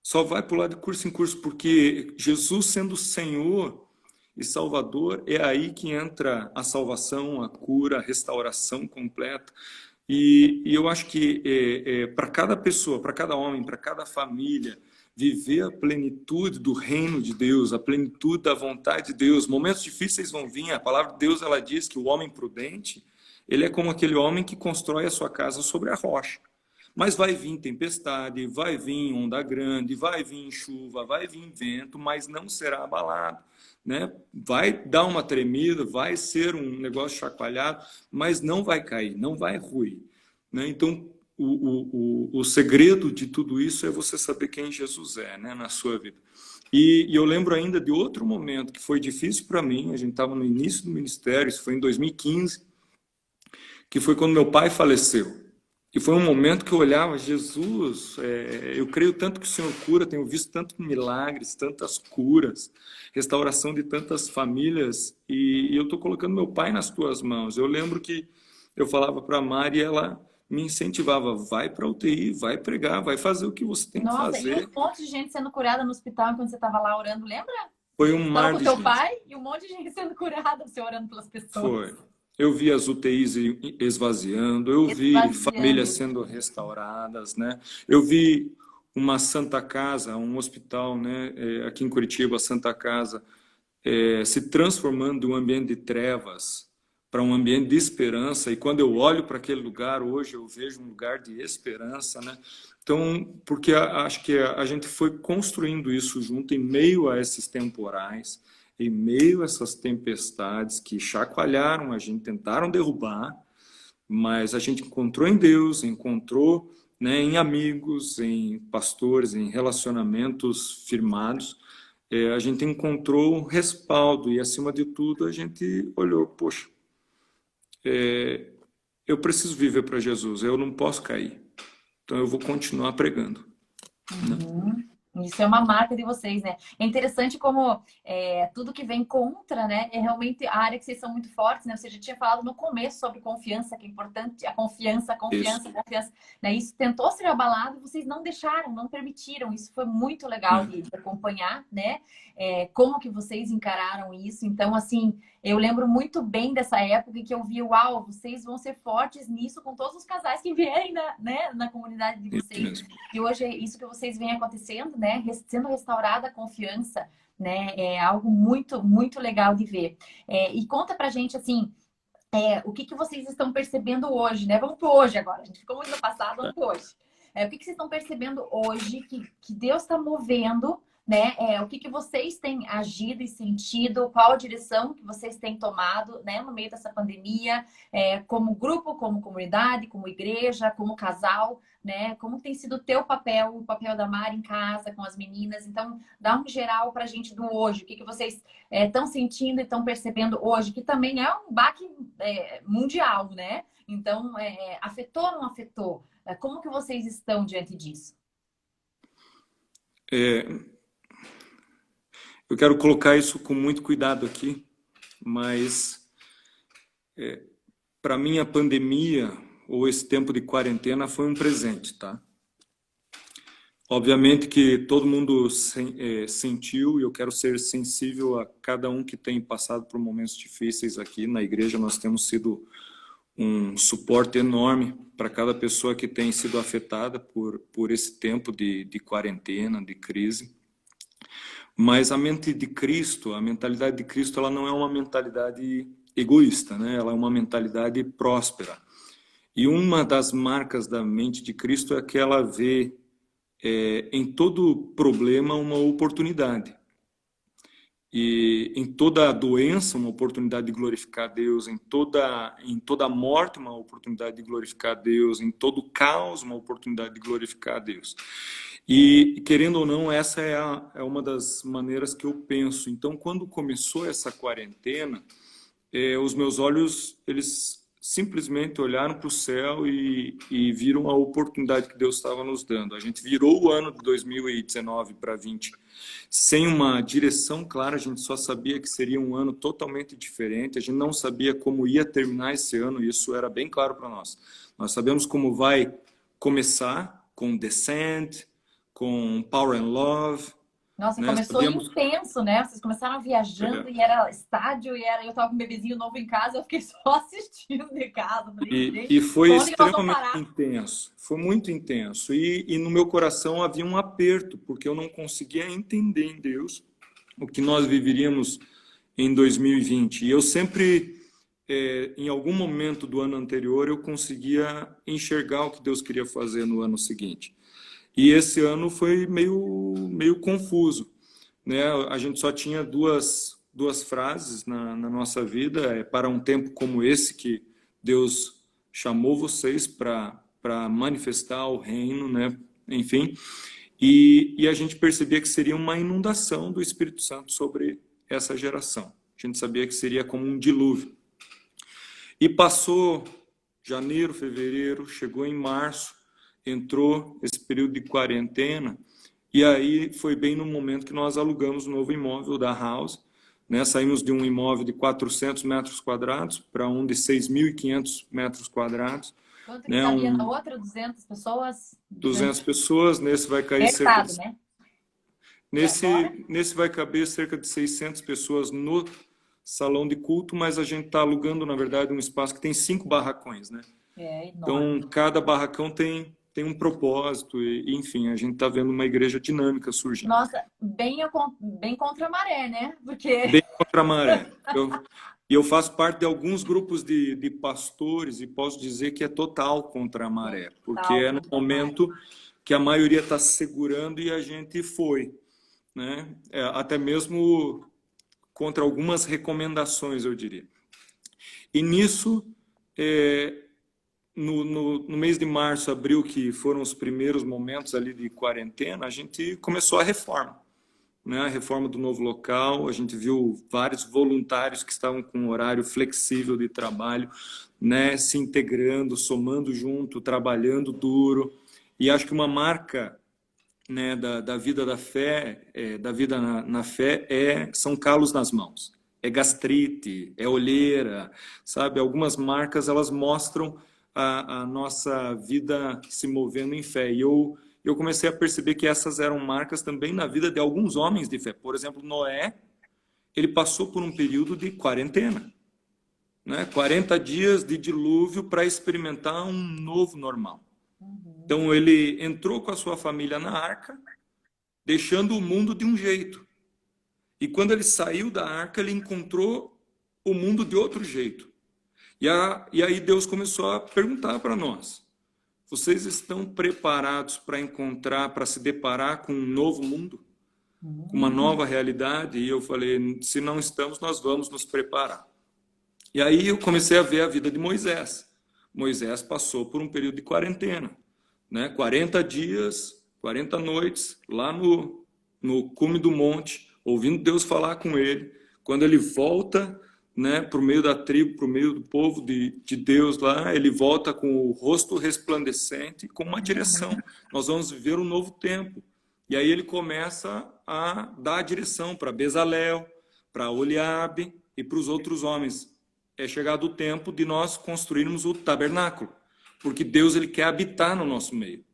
Só vai pular de curso em curso, porque Jesus sendo Senhor e Salvador, é aí que entra a salvação, a cura, a restauração completa. E eu acho que para cada pessoa, para cada homem, para cada família, viver a plenitude do reino de Deus, a plenitude da vontade de Deus. Momentos difíceis vão vir. A palavra de Deus, ela diz que o homem prudente, ele é como aquele homem que constrói a sua casa sobre a rocha. Mas vai vir tempestade, vai vir onda grande, vai vir chuva, vai vir vento, mas não será abalado, né? Vai dar uma tremida, vai ser um negócio chacoalhado, mas não vai cair, não vai ruir. né? Então, o segredo de tudo isso é você saber quem Jesus é, né, na sua vida. E eu lembro ainda de outro momento que foi difícil para mim, a gente estava no início do ministério, isso foi em 2015, que foi quando meu pai faleceu. E foi um momento que eu olhava, Jesus, eu creio tanto que o Senhor cura, tenho visto tantos milagres, tantas curas, restauração de tantas famílias, e eu estou colocando meu pai nas tuas mãos. Eu lembro que eu falava para a Mari e ela me incentivava, vai para a UTI, vai pregar, vai fazer o que você tem que Nossa, e um fazer. monte de gente sendo curada no hospital enquanto você estava lá orando, lembra? Foi um Estava mar com o de teu gente. pai e um monte de gente sendo curada, você orando pelas pessoas. Foi. Eu vi as UTIs esvaziando, eu vi famílias Esvaziando. sendo restauradas, né? Eu vi uma Santa Casa, um hospital, né, aqui em Curitiba, a Santa Casa, se transformando de um ambiente de trevas para um ambiente de esperança. E quando eu olho para aquele lugar hoje, eu vejo um lugar de esperança, né? Então, porque acho que a gente foi construindo isso junto em meio a esses temporais, em meio a essas tempestades que chacoalharam a gente, tentaram derrubar, mas a gente encontrou em Deus, encontrou, né, em amigos, em pastores, em relacionamentos firmados, a gente encontrou respaldo e, acima de tudo, a gente olhou, poxa, eu preciso viver para Jesus, eu não posso cair, então eu vou continuar pregando. Uhum. Isso é uma marca de vocês, né? É interessante como tudo que vem contra, né? É realmente a área que vocês são muito fortes, né? Você já tinha falado no começo sobre confiança, que é importante, a confiança, Isso. né? Isso tentou ser abalado e vocês não deixaram, não permitiram. Isso foi muito legal de acompanhar, né? Como que vocês encararam isso. Então, assim, eu lembro muito bem dessa época em que eu vi, uau, vocês vão ser fortes nisso com todos os casais que vierem na comunidade de Isso vocês. mesmo. E hoje é isso que vocês veem acontecendo, né? Sendo restaurada a confiança, né? É algo muito, muito legal de ver. E conta pra gente, assim, o que que vocês estão percebendo hoje, né? Vamos pro hoje agora. A gente ficou muito no passado, vamos pro hoje. O que que vocês estão percebendo hoje que Deus está movendo, né? O que que vocês têm agido e sentido? Qual a direção que vocês têm tomado, né? No meio dessa pandemia, como grupo, como comunidade, como igreja, como casal, né? Como tem sido o teu papel, o papel da Mari em casa com as meninas? Então, dá um geral pra gente do hoje. O que que vocês estão sentindo e estão percebendo hoje? Que também é um baque mundial, né? Então, afetou ou não afetou? Como que vocês estão diante disso? Eu quero colocar isso com muito cuidado aqui, mas para mim a pandemia ou esse tempo de quarentena foi um presente, tá? Obviamente que todo mundo sentiu e eu quero ser sensível a cada um que tem passado por momentos difíceis aqui. Na igreja nós temos sido um suporte enorme para cada pessoa que tem sido afetada por esse tempo de quarentena, de crise. Mas a mente de Cristo, a mentalidade de Cristo, ela não é uma mentalidade egoísta, né? Ela é uma mentalidade próspera. E uma das marcas da mente de Cristo é que ela vê em todo problema uma oportunidade. E em toda doença, uma oportunidade de glorificar a Deus, em toda morte, uma oportunidade de glorificar a Deus, em todo caos, uma oportunidade de glorificar a Deus. E, querendo ou não, essa é uma das maneiras que eu penso. Então, quando começou essa quarentena, os meus olhos, eles simplesmente olharam para o céu e viram a oportunidade que Deus estava nos dando. A gente virou o ano de 2019 para 20 sem uma direção clara, a gente só sabia que seria um ano totalmente diferente, a gente não sabia como ia terminar esse ano, e isso era bem claro para nós. Nós sabemos como vai começar, com Descent, com Power and Love, Nossa, né? começou Sabemos, intenso, né? Vocês começaram viajando e era estádio eu tava com um bebezinho novo em casa, eu fiquei só assistindo de casa. Falei, gente, e foi onde que nós vamos extremamente parar? intenso, foi muito intenso. E no meu coração havia um aperto, porque eu não conseguia entender em Deus o que nós viveríamos em 2020. E eu sempre, em algum momento do ano anterior, eu conseguia enxergar o que Deus queria fazer no ano seguinte. E esse ano foi meio confuso, né? A gente só tinha duas frases na nossa vida, para um tempo como esse que Deus chamou vocês para manifestar o reino, né? Enfim, e a gente percebia que seria uma inundação do Espírito Santo sobre essa geração. A gente sabia que seria como um dilúvio. E passou janeiro, fevereiro, chegou em março, entrou esse período de quarentena, e aí foi bem no momento que nós alugamos o novo imóvel da House, né? Saímos de um imóvel de 400 metros quadrados para um de 6.500 metros quadrados. Quanto que Né? cabia na outra? 200 pessoas? 200 pessoas, nesse vai cair cerca Apertado, de... né? E agora? Nesse vai caber cerca de 600 pessoas no salão de culto, mas a gente está alugando, na verdade, um espaço que tem 5 barracões, né? É Então, enorme. cada barracão tem um propósito, e, enfim, a gente está vendo uma igreja dinâmica surgindo. Nossa, bem contra a maré, né? Porque Bem contra a maré. Eu faço parte de alguns grupos de pastores e posso dizer que é total contra a maré, porque total é no contra a maré. momento que a maioria está se segurando e a gente foi, né? Até mesmo contra algumas recomendações, eu diria. E nisso, no mês de março, abril, que foram os primeiros momentos ali de quarentena, a gente começou a reforma, né? A reforma do novo local. A gente viu vários voluntários que estavam com um horário flexível de trabalho, né? Se integrando, somando junto, trabalhando duro. E acho que uma marca, né, da vida da fé, da vida na fé, são calos nas mãos. É gastrite, é olheira, sabe? Algumas marcas, elas mostram a nossa vida se movendo em fé. E eu comecei a perceber que essas eram marcas também na vida de alguns homens de fé. Por exemplo, Noé, ele passou por um período de quarentena, né? 40 dias de dilúvio para experimentar um novo normal. Então, ele entrou com a sua família na arca, deixando o mundo de um jeito. E quando ele saiu da arca, ele encontrou o mundo de outro jeito. E aí Deus começou a perguntar para nós: vocês estão preparados para encontrar, para se deparar com um novo mundo? Com uma nova realidade? E eu falei: se não estamos, nós vamos nos preparar. E aí eu comecei a ver a vida de Moisés. Moisés passou por um período de quarentena, né? 40 dias, 40 noites, lá no cume do monte, ouvindo Deus falar com ele. Quando ele volta, né, para o meio da tribo, para o meio do povo de Deus lá, ele volta com o rosto resplandecente, com uma direção. Nós vamos viver um novo tempo. E aí ele começa a dar a direção para Bezalel, para Oliabe e para os outros homens. É chegado o tempo de nós construirmos o tabernáculo, porque Deus ele quer habitar no nosso meio.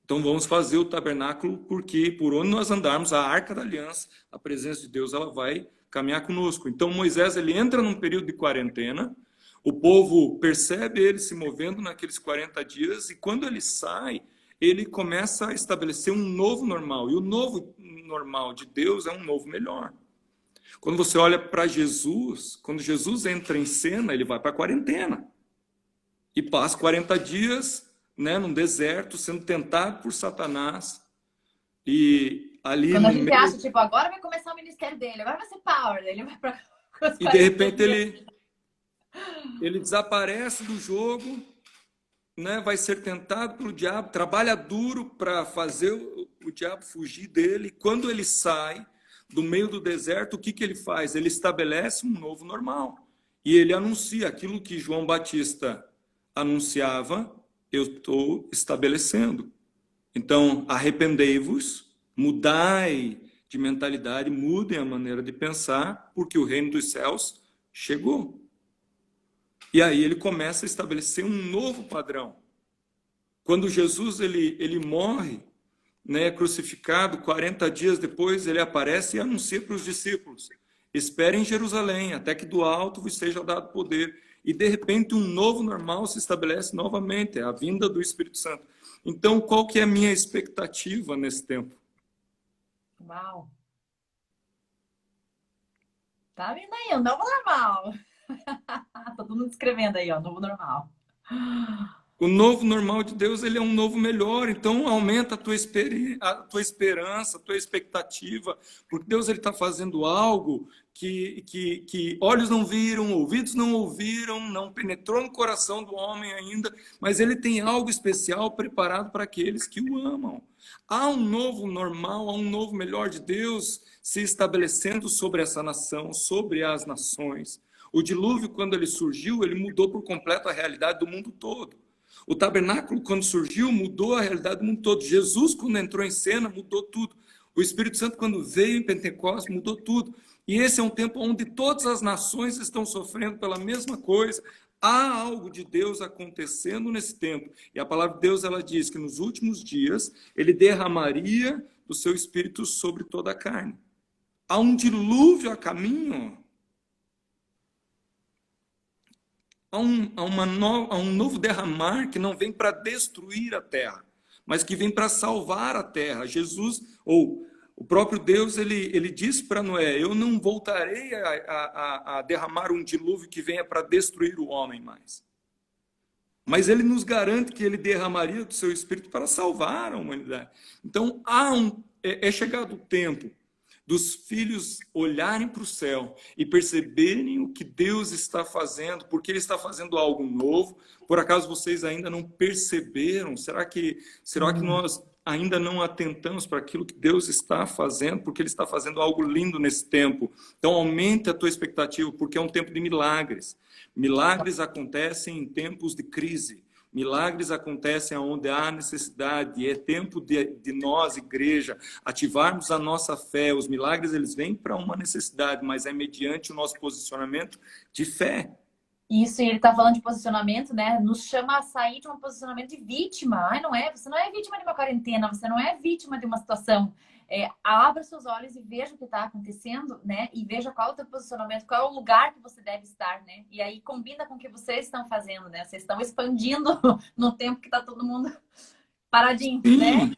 Então vamos fazer o tabernáculo, porque por onde nós andarmos, a arca da aliança, a presença de Deus, ela vai caminhar conosco. Então Moisés ele entra num período de quarentena, o povo percebe ele se movendo naqueles 40 dias, e quando ele sai, ele começa a estabelecer um novo normal. E o novo normal de Deus é um novo melhor. Quando você olha para Jesus, quando Jesus entra em cena, ele vai para a quarentena. E passa 40 dias, né, num deserto, sendo tentado por Satanás. E ali quando a no gente meio... acha, tipo, agora vai começar o ministério dele, agora vai ser power, ele vai para E de repente ele desaparece do jogo, né, vai ser tentado pelo diabo, trabalha duro para fazer o diabo fugir dele. Quando ele sai do meio do deserto, o que ele faz? Ele estabelece um novo normal. E ele anuncia aquilo que João Batista anunciava: eu estou estabelecendo. Então, arrependei-vos, mudai de mentalidade, mudem a maneira de pensar, porque o reino dos céus chegou. E aí ele começa a estabelecer um novo padrão. Quando Jesus ele morre, né, crucificado, 40 dias depois, ele aparece e anuncia para os discípulos: esperem em Jerusalém, até que do alto vos seja dado poder. E de repente um novo normal se estabelece novamente, é a vinda do Espírito Santo. Então, qual que é a minha expectativa nesse tempo? Uau! Tá vindo aí, o novo normal. Tá todo mundo escrevendo aí, ó, novo normal. O novo normal de Deus, ele é um novo melhor. Então, aumenta a tua esperança, a tua expectativa. Porque Deus está fazendo algo que olhos não viram, ouvidos não ouviram, não penetrou no coração do homem ainda. Mas ele tem algo especial preparado para aqueles que o amam. Há um novo normal, há um novo melhor de Deus se estabelecendo sobre essa nação, sobre as nações. O dilúvio, quando ele surgiu, ele mudou por completo a realidade do mundo todo. O tabernáculo, quando surgiu, mudou a realidade do mundo todo. Jesus, quando entrou em cena, mudou tudo. O Espírito Santo, quando veio em Pentecostes, mudou tudo. E esse é um tempo onde todas as nações estão sofrendo pela mesma coisa. Há algo de Deus acontecendo nesse tempo. E a palavra de Deus, ela diz que nos últimos dias, ele derramaria do seu Espírito sobre toda a carne. Há um dilúvio a caminho. Há um novo derramar que não vem para destruir a terra, mas que vem para salvar a terra. Jesus, ou o próprio Deus, ele disse para Noé: eu não voltarei a derramar um dilúvio que venha para destruir o homem mais. Mas ele nos garante que ele derramaria do seu Espírito para salvar a humanidade. Então, é chegado o tempo dos filhos olharem para o céu e perceberem o que Deus está fazendo, porque Ele está fazendo algo novo. Por acaso vocês ainda não perceberam? Será que nós ainda não atentamos para aquilo que Deus está fazendo? Porque Ele está fazendo algo lindo nesse tempo. Então aumente a tua expectativa, porque é um tempo de milagres. Milagres acontecem em tempos de crise. Milagres acontecem onde há necessidade. É tempo de nós, igreja, ativarmos a nossa fé. Os milagres, eles vêm para uma necessidade, mas é mediante o nosso posicionamento de fé. Isso, e ele tá falando de posicionamento, né? Nos chama a sair de um posicionamento de vítima. Ai, não é? Você não é vítima de uma quarentena, você não é vítima de uma situação. Abra seus olhos e veja o que está acontecendo, né? E veja qual é o teu posicionamento, qual é o lugar que você deve estar, né? E aí combina com o que vocês estão fazendo, né? Vocês estão expandindo no tempo que está todo mundo paradinho, Sim, né?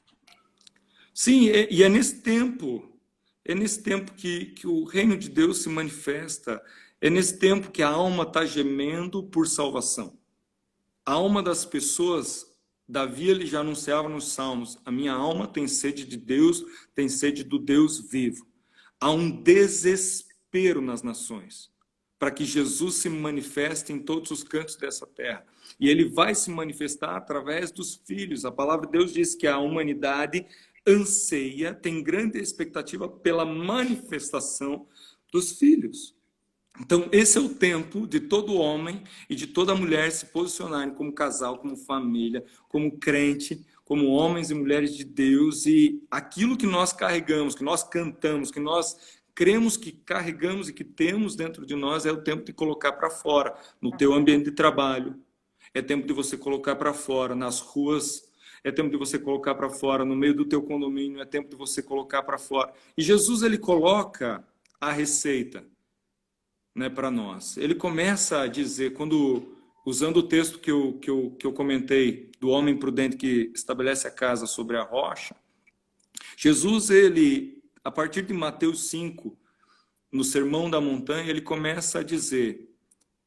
sim, e é nesse tempo que o reino de Deus se manifesta. É nesse tempo que a alma está gemendo por salvação. A alma das pessoas, Davi ele já anunciava nos Salmos: a minha alma tem sede de Deus, tem sede do Deus vivo. Há um desespero nas nações para que Jesus se manifeste em todos os cantos dessa terra. E ele vai se manifestar através dos filhos. A palavra de Deus diz que a humanidade anseia, tem grande expectativa pela manifestação dos filhos. Então, esse é o tempo de todo homem e de toda mulher se posicionarem como casal, como família, como crente, como homens e mulheres de Deus, e aquilo que nós carregamos, que nós cantamos, que nós cremos que carregamos e que temos dentro de nós, é o tempo de colocar para fora, no teu ambiente de trabalho. É tempo de você colocar para fora, nas ruas. É tempo de você colocar para fora, no meio do teu condomínio. É tempo de você colocar para fora. E Jesus, ele coloca a receita, né, para nós. Ele começa a dizer, usando o texto que eu comentei, do homem prudente que estabelece a casa sobre a rocha, Jesus, ele, a partir de Mateus 5, no Sermão da Montanha, ele começa a dizer: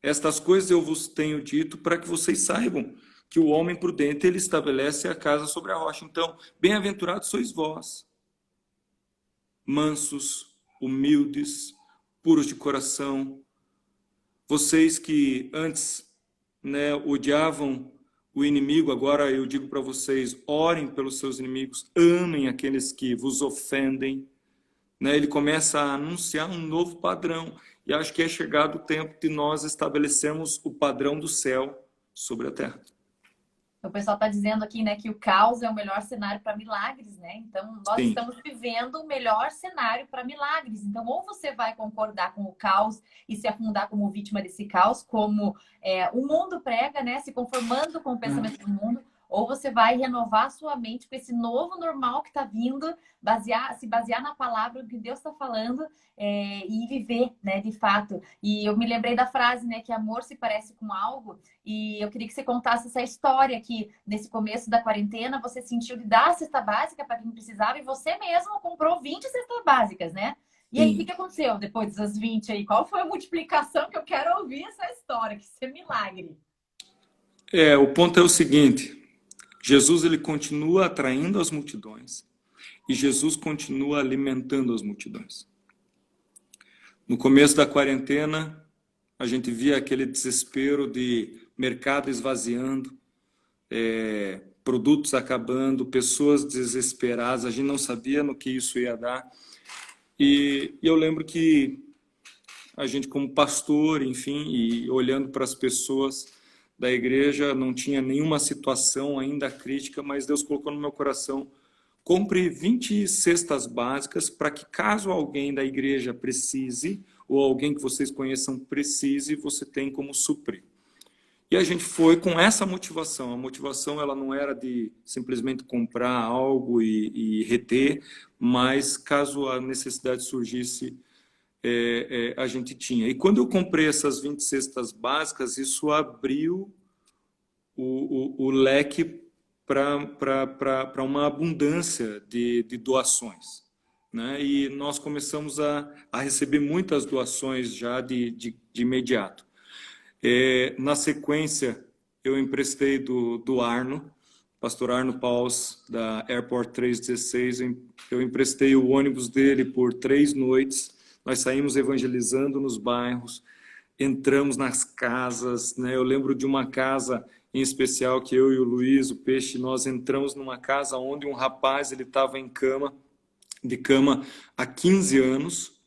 estas coisas eu vos tenho dito para que vocês saibam que o homem prudente, ele estabelece a casa sobre a rocha. Então, bem-aventurados sois vós, mansos, humildes, puros de coração. Vocês que antes, né, odiavam o inimigo, agora eu digo para vocês: orem pelos seus inimigos, amem aqueles que vos ofendem. Né? Ele começa a anunciar um novo padrão. E acho que é chegado o tempo de nós estabelecermos o padrão do céu sobre a terra. O pessoal está dizendo aqui, né, que o caos é o melhor cenário para milagres, né? Então, nós estamos vivendo o melhor cenário para milagres. Então, ou você vai concordar com o caos e se afundar como vítima desse caos, como o mundo prega, né, se conformando com o pensamento do mundo, ou você vai renovar a sua mente com esse novo normal que está vindo, se basear na palavra que Deus está falando e viver, né, de fato. E eu me lembrei da frase, né, que amor se parece com algo, e eu queria que você contasse essa história que nesse começo da quarentena você sentiu de dar a cesta básica para quem precisava e você mesmo comprou 20 cestas básicas, né? E aí, o que aconteceu depois dessas 20 aí? Qual foi a multiplicação que eu quero ouvir essa história? Que isso é milagre. O ponto é o seguinte, Jesus ele continua atraindo as multidões e Jesus continua alimentando as multidões. No começo da quarentena, a gente via aquele desespero de mercado esvaziando, produtos acabando, pessoas desesperadas, a gente não sabia no que isso ia dar. E eu lembro que a gente como pastor, enfim, e olhando para as pessoas da igreja, não tinha nenhuma situação ainda crítica, mas Deus colocou no meu coração, compre 20 cestas básicas para que caso alguém da igreja precise, ou alguém que vocês conheçam precise, você tem como suprir. E a gente foi com essa motivação. A motivação ela não era de simplesmente comprar algo e reter, mas caso a necessidade surgisse, a gente tinha. E quando eu comprei essas 20 cestas básicas, isso abriu o leque para uma abundância de doações. Né? E nós começamos a receber muitas doações já de imediato. Na sequência, eu emprestei do Arno, pastor Arno Paus, da Airport 316, eu emprestei o ônibus dele por 3 noites, nós saímos evangelizando nos bairros, entramos nas casas, né? Eu lembro de uma casa em especial que eu e o Luiz, o Peixe, nós entramos numa casa onde um rapaz, ele estava de cama há 15 anos,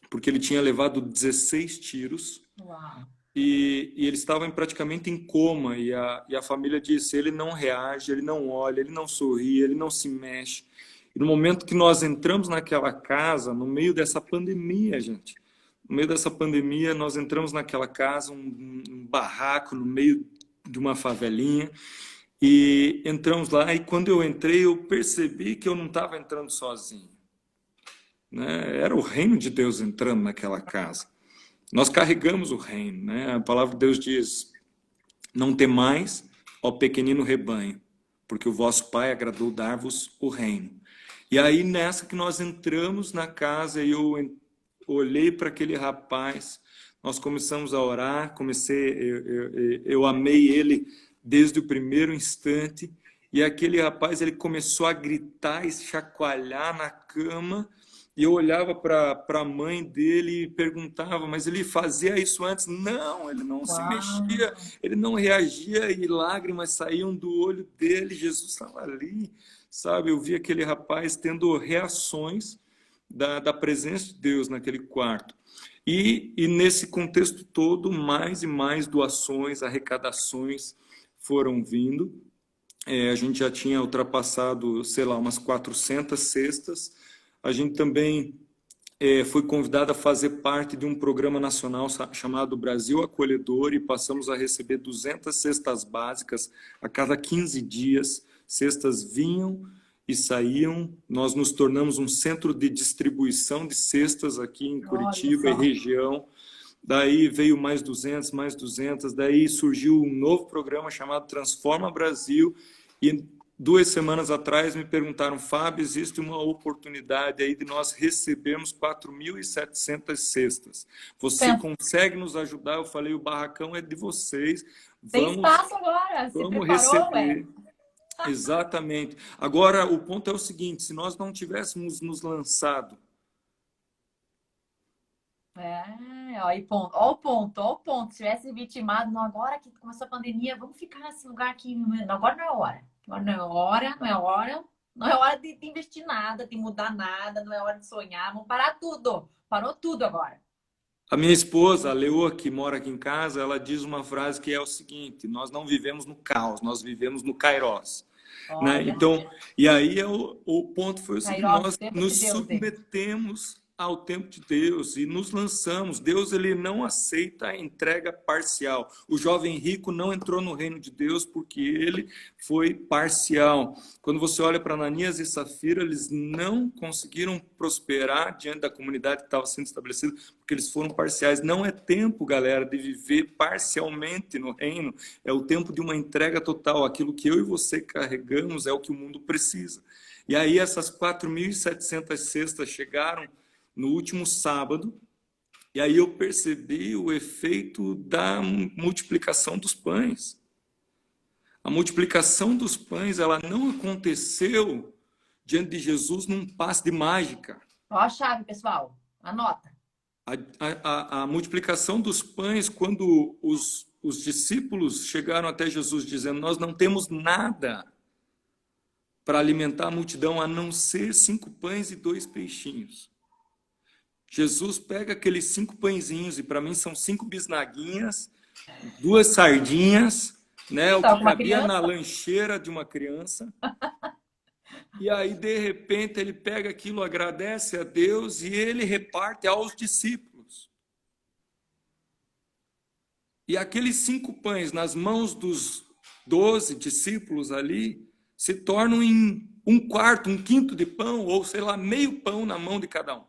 porque ele tinha levado 16 tiros. Uau. E ele estava praticamente em coma, e a família disse, ele não reage, ele não olha, ele não sorri, ele não se mexe. E no momento que nós entramos naquela casa, no meio dessa pandemia, gente, no meio dessa pandemia, nós entramos naquela casa, um barraco no meio de uma favelinha, e entramos lá, e quando eu entrei, eu percebi que eu não estava entrando sozinho. Né? Era o reino de Deus entrando naquela casa. Nós carregamos o reino, né? A palavra de Deus diz, não temais, ó pequenino rebanho, porque o vosso Pai agradou dar-vos o reino. E aí nessa que nós entramos na casa, eu olhei para aquele rapaz, nós começamos a orar, eu amei ele desde o primeiro instante, e aquele rapaz ele começou a gritar e chacoalhar na cama, e eu olhava para a mãe dele e perguntava, mas ele fazia isso antes? Não, ele não se mexia, ele não reagia e lágrimas saíam do olho dele, Jesus estava ali, sabe? Eu vi aquele rapaz tendo reações da presença de Deus naquele quarto. E nesse contexto todo, mais e mais doações, arrecadações foram vindo. A gente já tinha ultrapassado, sei lá, umas 400 cestas. A gente também foi convidado a fazer parte de um programa nacional chamado Brasil Acolhedor e passamos a receber 200 cestas básicas a cada 15 dias. Cestas vinham e saíam. Nós nos tornamos um centro de distribuição de cestas aqui em Curitiba e região. Daí veio mais 200, daí surgiu um novo programa chamado Transforma Brasil e 2 semanas atrás me perguntaram, Fábio, existe uma oportunidade aí de nós recebermos 4.700 cestas. Você consegue nos ajudar? Eu falei, o barracão é de vocês. Tem espaço agora, se vamos preparou, receber. Exatamente. Agora, o ponto é o seguinte, se nós não tivéssemos nos lançado... Ó o ponto. Se tivesse vitimado, não, agora que começou a pandemia, vamos ficar nesse lugar aqui. Agora não é hora. Agora não é hora de investir nada, de mudar nada, não é hora de sonhar. Vamos parar tudo. Parou tudo agora. A minha esposa, a Leoa, que mora aqui em casa, ela diz uma frase que é o seguinte, nós não vivemos no caos, nós vivemos no Kairos. Né? Então, e aí o ponto foi o seguinte, nós nos submetemos ao tempo de Deus e nos lançamos. Deus ele não aceita a entrega parcial. O jovem rico não entrou no reino de Deus porque ele foi parcial. Quando você olha para Ananias e Safira, eles não conseguiram prosperar diante da comunidade que estava sendo estabelecida porque eles foram parciais. Não é tempo, galera, de viver parcialmente no reino. É o tempo de uma entrega total. Aquilo que eu e você carregamos é o que o mundo precisa. E aí essas 4.700 cestas chegaram no último sábado, e aí eu percebi o efeito da multiplicação dos pães. A multiplicação dos pães, ela não aconteceu diante de Jesus num passe de mágica. Ó a chave, pessoal. Anota. A multiplicação dos pães, quando os discípulos chegaram até Jesus dizendo: nós não temos nada para alimentar a multidão a não ser 5 pães e 2 peixinhos. Jesus pega aqueles 5 pãezinhos, e para mim são 5 bisnaguinhas, 2 sardinhas, né, o que cabia na lancheira de uma criança. E aí, de repente, ele pega aquilo, agradece a Deus e ele reparte aos discípulos. E aqueles 5 pães nas mãos dos 12 discípulos ali se tornam em 1/4, 1/5 de pão, ou sei lá, meio pão na mão de cada um.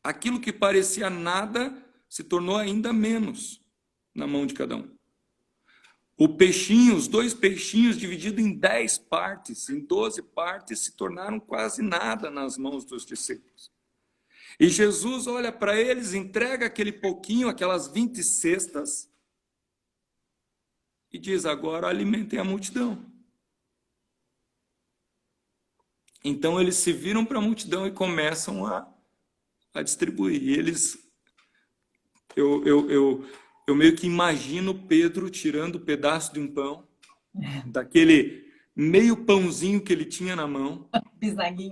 Aquilo que parecia nada se tornou ainda menos na mão de cada um. O peixinho, os 2 peixinhos divididos em 10 partes, em 12 partes, se tornaram quase nada nas mãos dos discípulos. E Jesus olha para eles, entrega aquele pouquinho, aquelas 20 cestas, e diz: agora alimentem a multidão. Então eles se viram para a multidão e começam a distribuir. E eles, eu meio que imagino Pedro tirando um pedaço de um pão, daquele meio pãozinho que ele tinha na mão,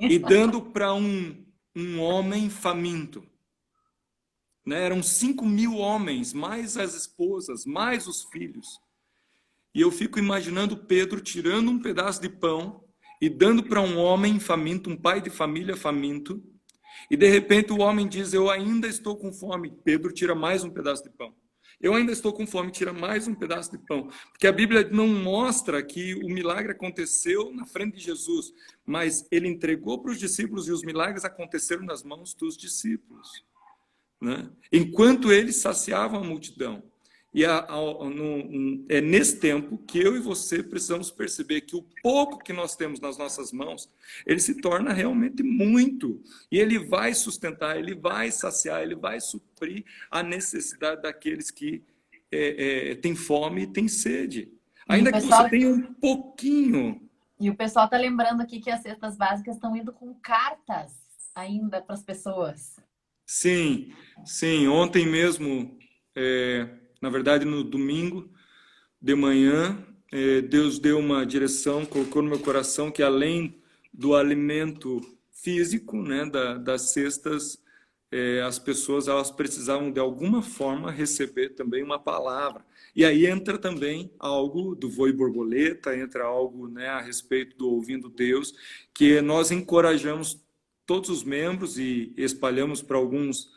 e dando para um homem faminto. Né? Eram 5.000 homens, mais as esposas, mais os filhos. E eu fico imaginando Pedro tirando um pedaço de pão e dando para um homem faminto, um pai de família faminto, e de repente o homem diz: eu ainda estou com fome. Pedro tira mais um pedaço de pão. Eu ainda estou com fome, tira mais um pedaço de pão. Porque a Bíblia não mostra que o milagre aconteceu na frente de Jesus, mas ele entregou para os discípulos e os milagres aconteceram nas mãos dos discípulos, né? Enquanto eles saciavam a multidão. E é nesse tempo que eu e você precisamos perceber que o pouco que nós temos nas nossas mãos, ele se torna realmente muito. E ele vai sustentar, ele vai saciar, ele vai suprir a necessidade daqueles que têm fome e têm sede. Ainda que você tenha um pouquinho. E o pessoal está lembrando aqui que as cestas básicas estão indo com cartas ainda para as pessoas. Sim, sim. Ontem mesmo... Na verdade, no domingo de manhã, Deus deu uma direção, colocou no meu coração que além do alimento físico, né, das cestas, as pessoas elas precisavam de alguma forma receber também uma palavra. E aí entra também algo do Voo e Borboleta, entra algo, né, a respeito do Ouvindo Deus, que nós encorajamos todos os membros e espalhamos para alguns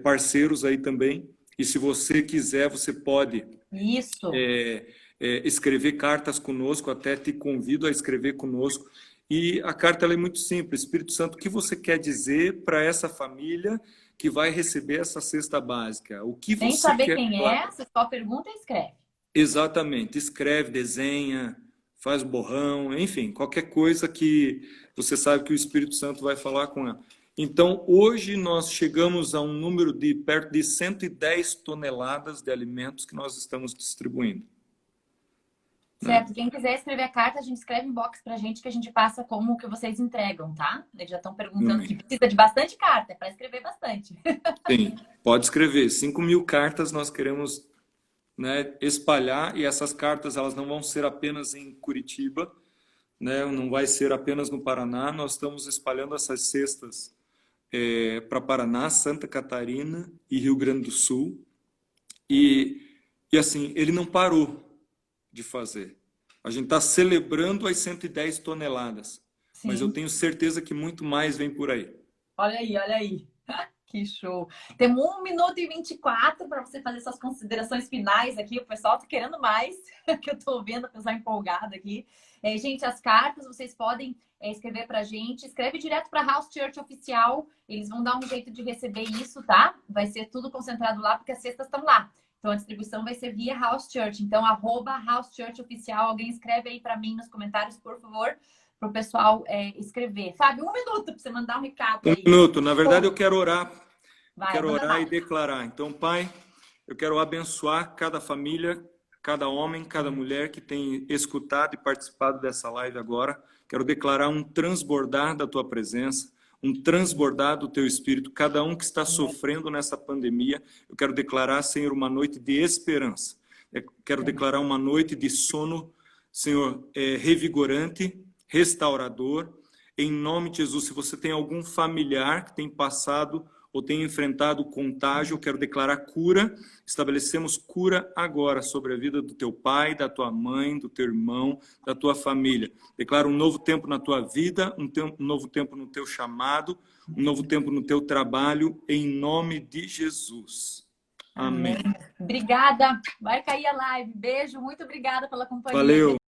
parceiros aí também. E se você quiser, você pode escrever cartas conosco, até te convido a escrever conosco. E a carta ela é muito simples. Espírito Santo, o que você quer dizer para essa família que vai receber essa cesta básica? O que Sem você saber quer... quem é, você só pergunta e escreve. Exatamente. Escreve, desenha, faz borrão, enfim, qualquer coisa que você sabe que o Espírito Santo vai falar com ela. Então, hoje nós chegamos a um número de perto de 110 toneladas de alimentos que nós estamos distribuindo. Certo. Né? Quem quiser escrever a carta, a gente escreve inbox pra gente que a gente passa como que vocês entregam, tá? Eles já estão perguntando que precisa de bastante carta, é para escrever bastante. Sim, pode escrever. 5.000 cartas nós queremos, né, espalhar, e essas cartas elas não vão ser apenas em Curitiba, né, não vai ser apenas no Paraná, nós estamos espalhando essas cestas para Paraná, Santa Catarina e Rio Grande do Sul. E assim, ele não parou de fazer. A gente está celebrando as 110 toneladas. Sim. Mas eu tenho certeza que muito mais vem por aí. Olha aí, olha aí. Que show. Temos 1 minuto e 24 para você fazer suas considerações finais aqui. O pessoal está querendo mais, que eu estou vendo o pessoal empolgado aqui. Gente, as cartas vocês podem escrever para a gente. Escreve direto para House Church Oficial. Eles vão dar um jeito de receber isso, tá? Vai ser tudo concentrado lá, porque as cestas estão lá. Então, a distribuição vai ser via House Church. Então, @House Church Oficial. Alguém escreve aí para mim nos comentários, por favor, para o pessoal escrever. Fábio, 1 minuto para você mandar um recado aí. 1 minuto. Na verdade, eu quero orar. Vai, quero orar e declarar. Então, Pai, eu quero abençoar cada família cada homem, cada mulher que tem escutado e participado dessa live agora. Quero declarar um transbordar da tua presença, um transbordar do teu espírito. Cada um que está sofrendo nessa pandemia, eu quero declarar, Senhor, uma noite de esperança. Eu quero declarar uma noite de sono, Senhor, revigorante, restaurador. Em nome de Jesus, se você tem algum familiar que tem passado ou tem enfrentado contágio, eu quero declarar cura. Estabelecemos cura agora sobre a vida do teu pai, da tua mãe, do teu irmão, da tua família. Declaro um novo tempo na tua vida, um novo tempo no teu chamado, um novo tempo no teu trabalho, em nome de Jesus. Amém. Obrigada. Vai cair a live. Beijo. Muito obrigada pela companhia. Valeu.